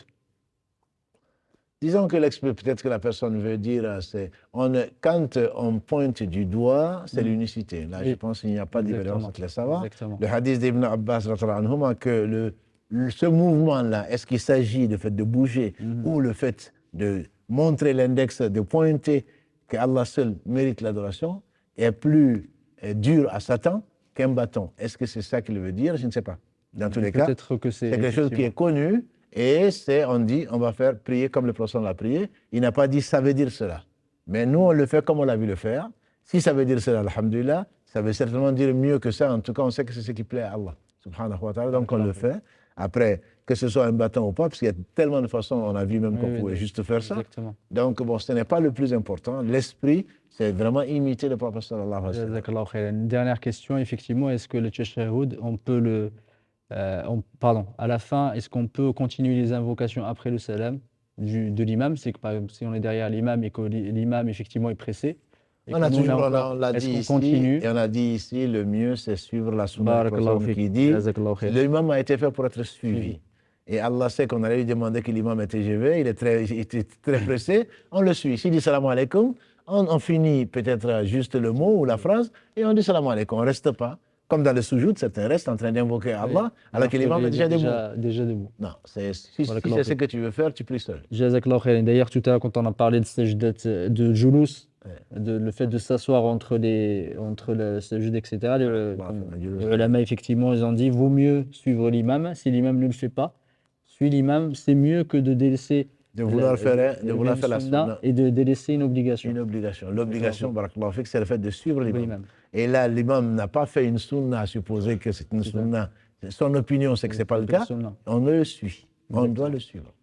Disons que peut-être que la personne veut dire, quand on pointe du doigt, c'est l'unicité. Là, je pense qu'il n'y a pas de différence entre les savants. Le hadith d'Ibn Abbas, que ce mouvement-là, est-ce qu'il s'agit du fait de bouger ou le fait de montrer l'index, de pointer qu'Allah seul mérite l'adoration, est plus dur à Satan qu'un bâton. Est-ce que c'est ça qu'il veut dire? Je ne sais pas. Dans tous les cas, c'est quelque chose qui est connu et on dit on va faire prier comme le prophète l'a prié. Il n'a pas dit ça veut dire cela. Mais nous, on le fait comme on l'a vu le faire. Si ça veut dire cela, alhamdulillah, ça veut certainement dire mieux que ça. En tout cas, on sait que c'est ce qui plaît à Allah, subhanahu wa ta'ala. Donc, on le fait. Après, que ce soit un bâton ou pas, parce qu'il y a tellement de façons, on a vu même qu'on pouvait juste faire ça. Donc, bon, ce n'est pas le plus important. L'esprit, c'est vraiment imiter le prophète sallallahu alayhi wa sallam. Une dernière question, effectivement, est-ce que le tashahhud, on peut à la fin, est-ce qu'on peut continuer les invocations après le salam de l'imam? C'est que, par exemple, si on est derrière l'imam et que l'imam, effectivement, est pressé. On l'a dit ici, et on a dit ici, le mieux, c'est suivre la sunna qui dit l'imam a été fait pour être suivi. Et Allah sait qu'on allait lui demander que l'imam était GV, il était très pressé, on le suit. S'il dit salam alaikum, on finit peut-être juste le mot ou la phrase, et on dit salam alaikum, on ne reste pas. Comme dans le sujoud, certains restent en train d'invoquer Allah, alors que l'imam est déjà debout. Non, si c'est ce que tu veux faire, tu pries seul. D'ailleurs, tout à l'heure, quand on a parlé de sajdat de Julus, le fait de s'asseoir entre le sajud, etc., les ulama, effectivement, ils ont dit vaut mieux suivre l'imam. Si l'imam ne le fait pas, suivre l'imam, c'est mieux que de délaisser vouloir faire la sunna et de délaisser une obligation. L'obligation, barakallahu fik, c'est le fait de suivre l'imam. Et là, l'imam n'a pas fait une sunna à supposer que c'est une sunna. Son opinion, c'est que ce n'est pas le cas. On le suit. On doit le suivre.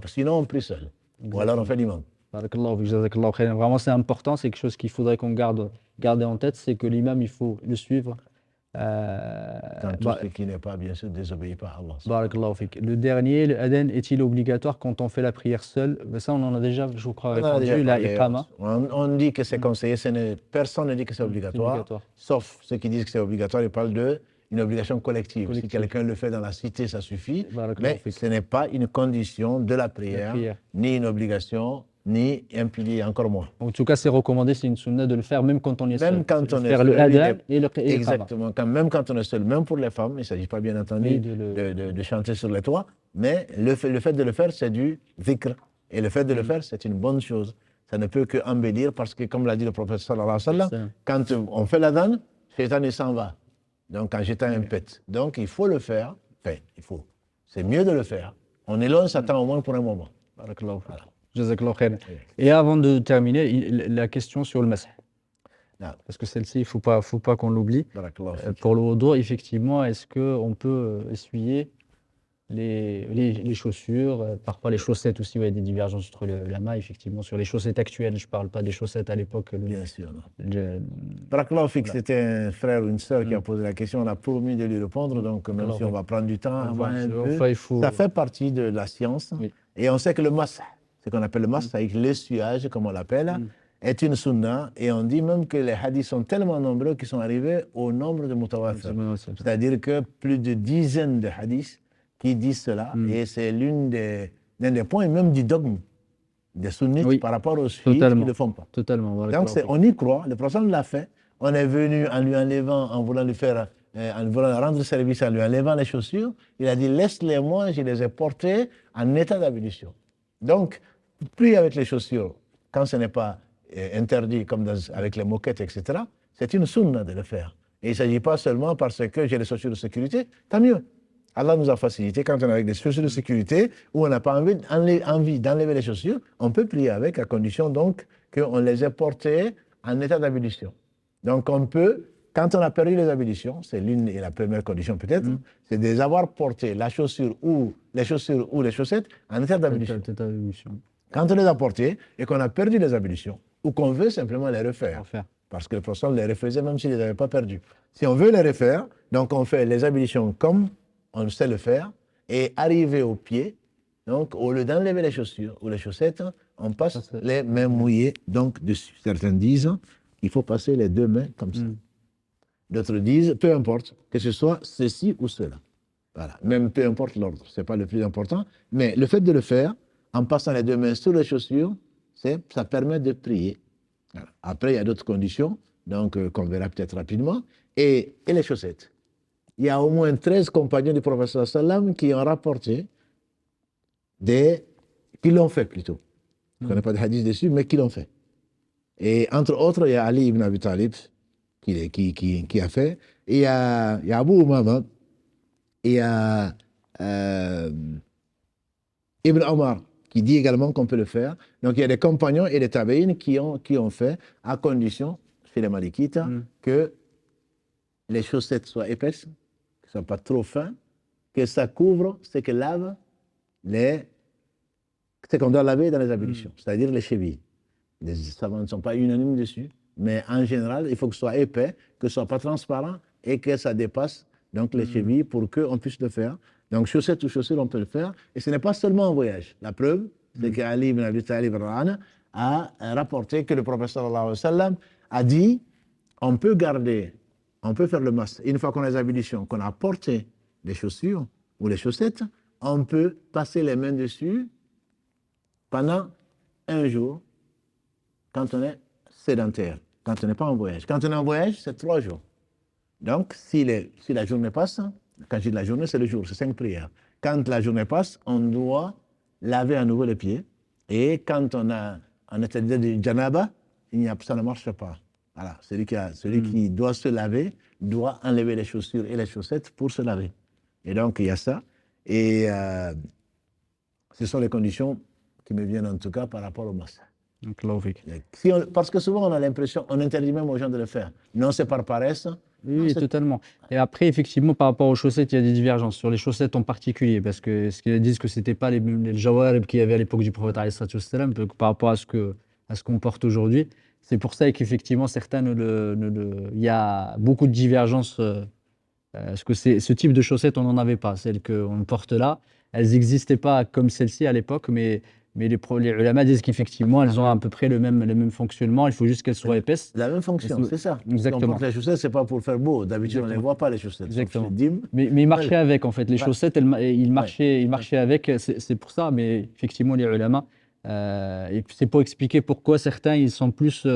Sinon, on prie seul. Ou alors, on fait l'imam. Vraiment, c'est important. C'est quelque chose qu'il faudrait qu'on garde en tête. C'est que l'imam, il faut le suivre Quand tout ce qui n'est pas, bien sûr, désobéit pas à Allah. Barakallahu fik. Le dernier, le adhan est-il obligatoire quand on fait la prière seule? Ça, on en a déjà, je crois, On en a déjà répondu. La parlé. iqama. On dit que c'est conseillé, personne ne dit que c'est obligatoire, sauf ceux qui disent que c'est obligatoire, ils parlent d'une obligation collective. Si quelqu'un le fait dans la cité, ça suffit, mais ce n'est pas une condition de la prière, ni une obligation, ni un pilier, encore moins. En tout cas, c'est recommandé, c'est une sunna de le faire même quand on est seul. Même quand on est faire seul. le adhan et le exactement. Même quand on est seul, même pour les femmes, il ne s'agit pas bien entendu de chanter sur les toits, mais le fait de le faire, c'est du dhikr. Et le fait de le faire, c'est une bonne chose. Ça ne peut que embellir parce que, comme l'a dit le prophète sallallahu alayhi wa sallam, quand on fait l'adhan, Shaitan il s'en va. Donc, en jetant un pet. Donc, il faut le faire. Enfin, il faut. C'est mieux de le faire. On est loin, Satan au moins pour un moment. Barakallahu fik. Jazakallahu khair. Et avant de terminer, la question sur le masih. Parce que celle-ci, il ne faut pas qu'on l'oublie. Pour le wudu, effectivement, est-ce qu'on peut essuyer les chaussures, parfois les chaussettes aussi, il y a des divergences entre la main, effectivement, sur les chaussettes actuelles, je ne parle pas des chaussettes à l'époque. Bien sûr. Barakallahu fik, c'était un frère ou une sœur qui a posé la question, on a promis de lui répondre, donc même si on va prendre du temps, ça fait partie de la science. Et on sait que le masih, ce qu'on appelle le masih, avec l'essuiage, comme on l'appelle, est une sunna, et on dit même que les hadiths sont tellement nombreux qu'ils sont arrivés au nombre de mutawatir. C'est-à-dire que plus de dizaines de hadiths qui disent cela, et c'est l'un des points même du dogme des sunnites par rapport aux chiites qui ne le font pas. Donc on y croit, le prophète l'a fait, on est venu en lui enlevant, en voulant lui faire, en voulant rendre service, en lui enlevant les chaussures, il a dit laisse-les moi, je les ai portées en état d'ablution. Donc, plus avec les chaussures, quand ce n'est pas interdit comme avec les moquettes, etc., c'est une sunna de le faire. Et il ne s'agit pas seulement parce que j'ai les chaussures de sécurité, tant mieux. Allah nous a facilité, quand on est avec des chaussures de sécurité, où on n'a pas envie d'enlever les chaussures, on peut prier avec, à condition donc qu'on les ait portées en état d'ablution. Donc on peut, quand on a perdu les ablutions, c'est l'une et la première condition peut-être, c'est de les avoir portées, la chaussure ou les chaussettes, en état d'ablution. Quand on les a portées et qu'on a perdu les ablutions, ou qu'on veut simplement les refaire, parce que le prophète les refaisait même s'il ne les avait pas perdues. Si on veut les refaire, donc on fait les ablutions comme on sait le faire, et arrivé au pied, donc au lieu d'enlever les chaussures ou les chaussettes, on passe les mains mouillées donc dessus. Certains disent qu'il faut passer les deux mains comme ça. D'autres disent, peu importe, que ce soit ceci ou cela. Voilà. Même peu importe l'ordre, ce n'est pas le plus important, mais le fait de le faire, en passant les deux mains sur les chaussures, ça permet de prier. Voilà. Après, il y a d'autres conditions, donc qu'on verra peut-être rapidement, et les chaussettes. Il y a au moins 13 compagnons du prophète sallam qui ont rapporté qui l'ont fait plutôt. Je ne connais pas de hadith dessus, mais qui l'ont fait. Et entre autres, il y a Ali ibn Abi Talib qui a fait, et il y a Abu Umama, et il y a Ibn Omar qui dit également qu'on peut le faire. Donc il y a des compagnons et des tabi'in qui ont fait, à condition, chez les Malikites, que les chaussettes soient épaisses, ne soient pas trop fins, que ça couvre ce que lave ce qu'on doit laver dans les ablutions, c'est-à-dire les chevilles. Les savants ne sont pas unanimes dessus, mais en général, il faut que ce soit épais, que ce soit pas transparent et que ça dépasse donc les chevilles pour qu'on puisse le faire. Donc chaussettes ou chaussures, on peut le faire. Et ce n'est pas seulement en voyage. La preuve, c'est qu'Ali ibn Abi Talib a rapporté que le prophète sallallahu alayhi wa sallam a dit on peut faire le masque. Une fois qu'on a les ablutions, qu'on a porté les chaussures ou les chaussettes, on peut passer les mains dessus pendant un jour quand on est sédentaire, quand on n'est pas en voyage. Quand on est en voyage, c'est 3 jours. Donc, si la journée passe, quand je dis la journée, c'est le jour, c'est 5 prières. Quand la journée passe, on doit laver à nouveau les pieds. Et quand on a un état de janaba, ça ne marche pas. Voilà, celui qui doit se laver doit enlever les chaussures et les chaussettes pour se laver. Et donc, il y a ça. Et ce sont les conditions qui me viennent en tout cas par rapport au masque. Parce que souvent, on a l'impression, on interdit même aux gens de le faire. Non, c'est par paresse. Oui, totalement. Et après, effectivement, par rapport aux chaussettes, il y a des divergences. Sur les chaussettes en particulier, parce que ce qu'ils disent que ce n'était pas les jawarib qu'il y avait à l'époque du prophète, par rapport à ce qu'on porte aujourd'hui. C'est pour ça qu'effectivement, certains il y a beaucoup de divergences Parce que ce type de chaussettes, on n'en avait pas. Celles qu'on porte là, elles n'existaient pas comme celle-ci à l'époque, mais les ulama disent qu'effectivement, elles ont à peu près le même fonctionnement. Il faut juste qu'elles soient épaisses. La même fonction, c'est ça. Exactement. On porte les chaussettes, c'est pas pour faire beau. D'habitude, on ne les voit pas, les chaussettes. Exactement. Dîmes. Mais ils marchaient avec, en fait. Les chaussettes, ils marchaient avec. C'est pour ça, mais effectivement, les ulama, et c'est pour expliquer pourquoi certains, ils sont plus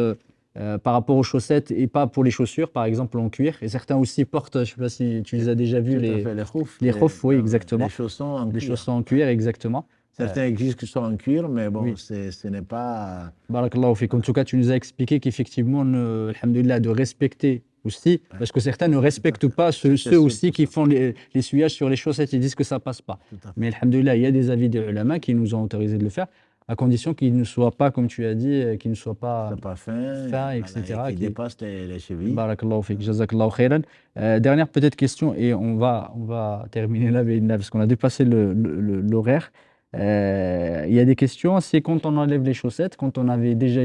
par rapport aux chaussettes et pas pour les chaussures, par exemple en cuir. Et certains aussi portent, je ne sais pas si tu les as déjà vus, les khoufs, oui, exactement. Les chaussons en cuir, exactement. Certains existent qui sont en cuir, mais bon, oui. Ce n'est pas... Barakallahu fik. En tout cas, tu nous as expliqué qu'effectivement, alhamdoulilah, de respecter aussi, parce que certains ne respectent pas ceux aussi qui font l'essuyage sur les chaussettes, ils disent que ça passe pas. Mais alhamdoulilah, il y a des avis des ulama qui nous ont autorisé de le faire, à condition qu'il ne soit pas, comme tu as dit, qu'il ne soit pas fin, etc. Qui dépasse les chevilles. Barakallahu fik, jazakallahu khairan. Dernière peut-être question, et on va terminer là, parce qu'on a dépassé l'horaire. Il y a des questions, c'est quand on enlève les chaussettes, quand on avait déjà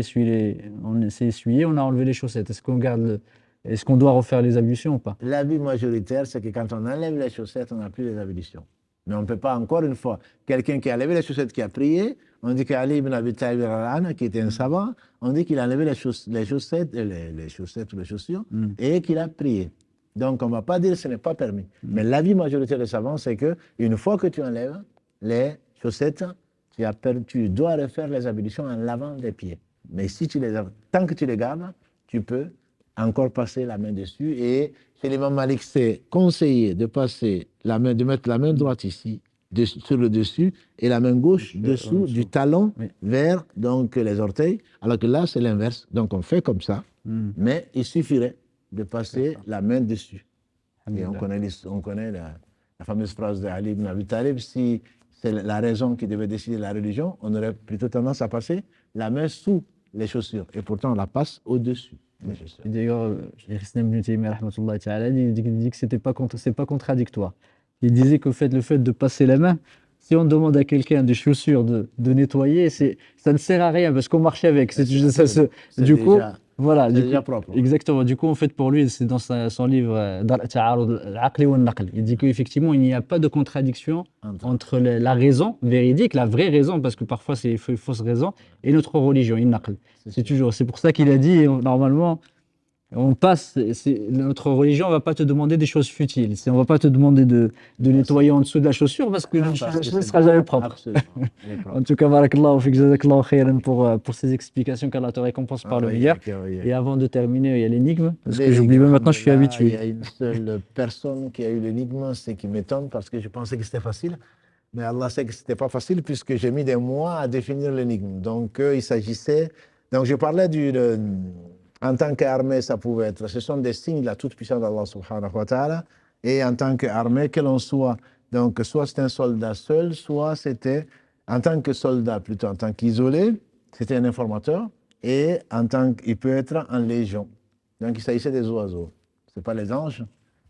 on s'est essuyé, on a enlevé les chaussettes. Est-ce qu'on doit refaire les ablutions ou pas? L'avis majoritaire, c'est que quand on enlève les chaussettes, on n'a plus les ablutions. Mais on ne peut pas, encore une fois, quelqu'un qui a enlevé les chaussettes, qui a prié, on dit qu'Ali ibn Abi Talib qui était un savant, on dit qu'il a enlevé les chaussettes ou les chaussures et qu'il a prié. Donc on ne va pas dire que ce n'est pas permis. Mais l'avis majoritaire des savants, c'est qu'une fois que tu enlèves les chaussettes, tu dois refaire les ablutions en lavant les pieds. Mais si tant que tu les gardes, tu peux encore passer la main dessus. Et chez l'imam Malik, c'est conseillé de mettre la main droite ici, sur le dessus, et la main gauche dessous du talon vers donc, les orteils. Alors que là, c'est l'inverse. Donc on fait comme ça, mais il suffirait de passer la main dessus. Et on connaît la fameuse phrase de Ali ibn Abi Talib, si c'est la raison qui devait décider la religion, on aurait plutôt tendance à passer la main sous les chaussures. Et pourtant, on la passe au-dessus des chaussures. Et d'ailleurs, Islam ibn Taymiyyah, il dit que c'est pas contradictoire. Il disait que le fait de passer la main, si on demande à quelqu'un des chaussures de nettoyer, ça ne sert à rien parce qu'on marche avec. Du coup, voilà, déjà propre. Exactement. Du coup, en fait, pour lui, c'est dans son livre Ta'arud al-Aqli wa al-Naql. Il dit qu'effectivement, il n'y a pas de contradiction entre la raison véridique, la vraie raison, parce que parfois c'est une fausse raison, et notre religion, al-Naql. C'est pour ça qu'il a dit, normalement, on passe, notre religion ne va pas te demander des choses futiles. On ne va pas te demander de nettoyer en dessous de la chaussure parce que ce ne sera jamais propre. En tout cas, barakallahu fik, jazakallahu khairan pour ces explications, qu'Allah te récompense par le meilleur. Et avant de terminer, il y a l'énigme. Parce que j'oublie même maintenant, je suis habitué. Il y a une seule personne qui a eu l'énigme, c'est qui m'étonne parce que je pensais que c'était facile. Mais Allah sait que ce n'était pas facile puisque j'ai mis des mois à définir l'énigme. Donc, il s'agissait. Donc, je parlais en tant qu'armée, ça pouvait être. Ce sont des signes de la toute-puissance d'Allah subhanahu wa ta'ala. Et en tant qu'armée, que l'on soit, donc soit c'est un soldat seul, soit c'était en tant que soldat, plutôt en tant qu'isolé, c'était un informateur. Et il peut être en légion. Donc il s'agissait des oiseaux. Ce n'est pas les anges,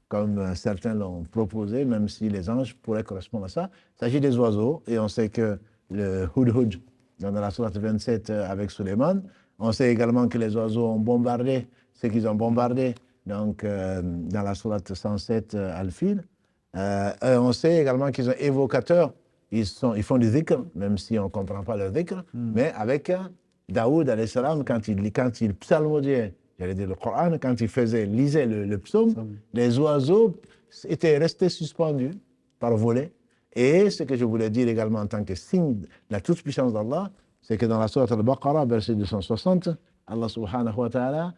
comme certains l'ont proposé, même si les anges pourraient correspondre à ça. Il s'agit des oiseaux. Et on sait que le Hudhud, dans la sourate 27 avec Suleiman, on sait également que les oiseaux ont bombardé ce qu'ils ont bombardé, donc dans la sourate 107 Al-Fil. On sait également qu'ils sont évocateurs, ils font du dhikr, même si on ne comprend pas le dhikr, mais avec Daoud, alayhi salam, quand il psalmodiait, j'allais dire le Coran, quand il lisait le psaume, les oiseaux étaient restés suspendus par volée. Et ce que je voulais dire également en tant que signe de la toute-puissance d'Allah, c'est que dans la sourate Al-Baqarah, verset 260, Allah subhanahu wa ta'ala,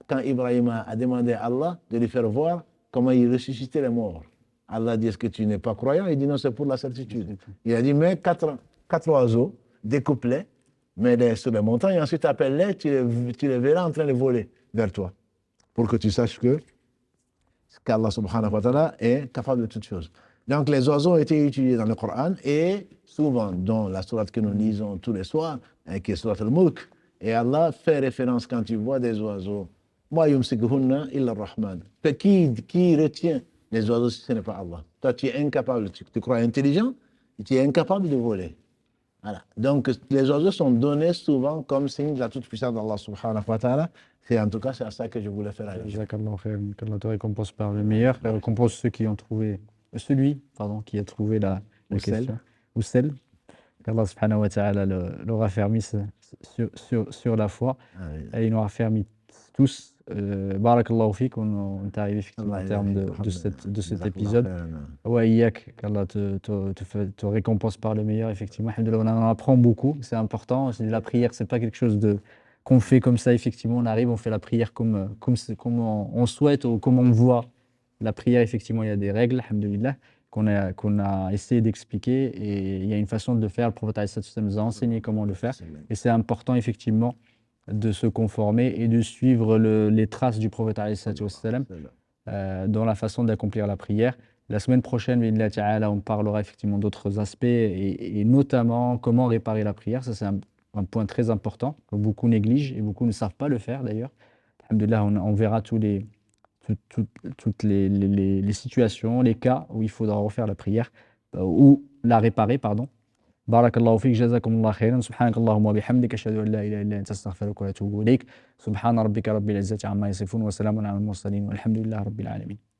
quand Ibrahim a demandé à Allah de lui faire voir comment il ressuscitait les morts. Allah dit, est-ce que tu n'es pas croyant? Il dit, non, c'est pour la certitude. Il a dit, mais quatre oiseaux, découpe-les, mets-les sur les montagnes, et ensuite appelle-les, tu les verras en train de voler vers toi. Pour que tu saches qu'Allah subhanahu wa ta'ala est capable de toutes choses. Donc les oiseaux ont été utilisés dans le Coran et souvent dans la sourate que nous lisons tous les soirs, qui est sourate Al-Mulk, et Allah fait référence quand tu vois des oiseaux, Ma yumsikuhunna illa ar-Rahman. Qui retient les oiseaux si ce n'est pas Allah? Toi tu es incapable, tu crois intelligent, et tu es incapable de voler. Voilà. Donc, les oiseaux sont donnés souvent comme signe de la toute-puissance d'Allah subhanahu wa ta'ala. En tout cas, c'est à ça que je voulais faire allusion. Jazakallah khair, qu'Allah te récompense par le meilleur, et récompense ceux qui ont trouvé, celui, pardon, qui a trouvé la Ou celle. question, ou celle, qu'Allah subhanahu wa ta'ala leur raffermisse sur la foi, et il nous raffermit tous. Barakallahu fik, on est arrivé effectivement au terme de cet épisode. Ouais, Yak, qu'Allah te récompense par le meilleur, effectivement. Alhamdoulilah, on en apprend beaucoup, c'est important. La prière, c'est pas quelque chose qu'on fait comme ça, effectivement. On arrive, on fait la prière comme on souhaite ou comme on voit. La prière, effectivement, il y a des règles, alhamdoulilah, qu'on a essayé d'expliquer, et il y a une façon de le faire. Le prophète alayhi salatu wassalam nous a enseigné comment le faire. Et c'est important, effectivement, de se conformer et de suivre les traces du prophète alayhi salatu wassalam dans la façon d'accomplir la prière. La semaine prochaine, bi'idhnillah ta'ala, on parlera effectivement d'autres aspects et notamment comment réparer la prière. Ça, c'est un point très important que beaucoup négligent et beaucoup ne savent pas le faire d'ailleurs. Alhamdulillah, on verra toutes les situations, les cas où il faudra refaire la prière ou la réparer, pardon. بارك الله فيك جزاكم الله خيرا سبحانك اللهم وبحمدك أشهد أن لا إله إلا أنت أستغفرك وأتوب إليك سبحان ربك رب العزة عما يصفون وسلام على المرسلين والحمد لله رب العالمين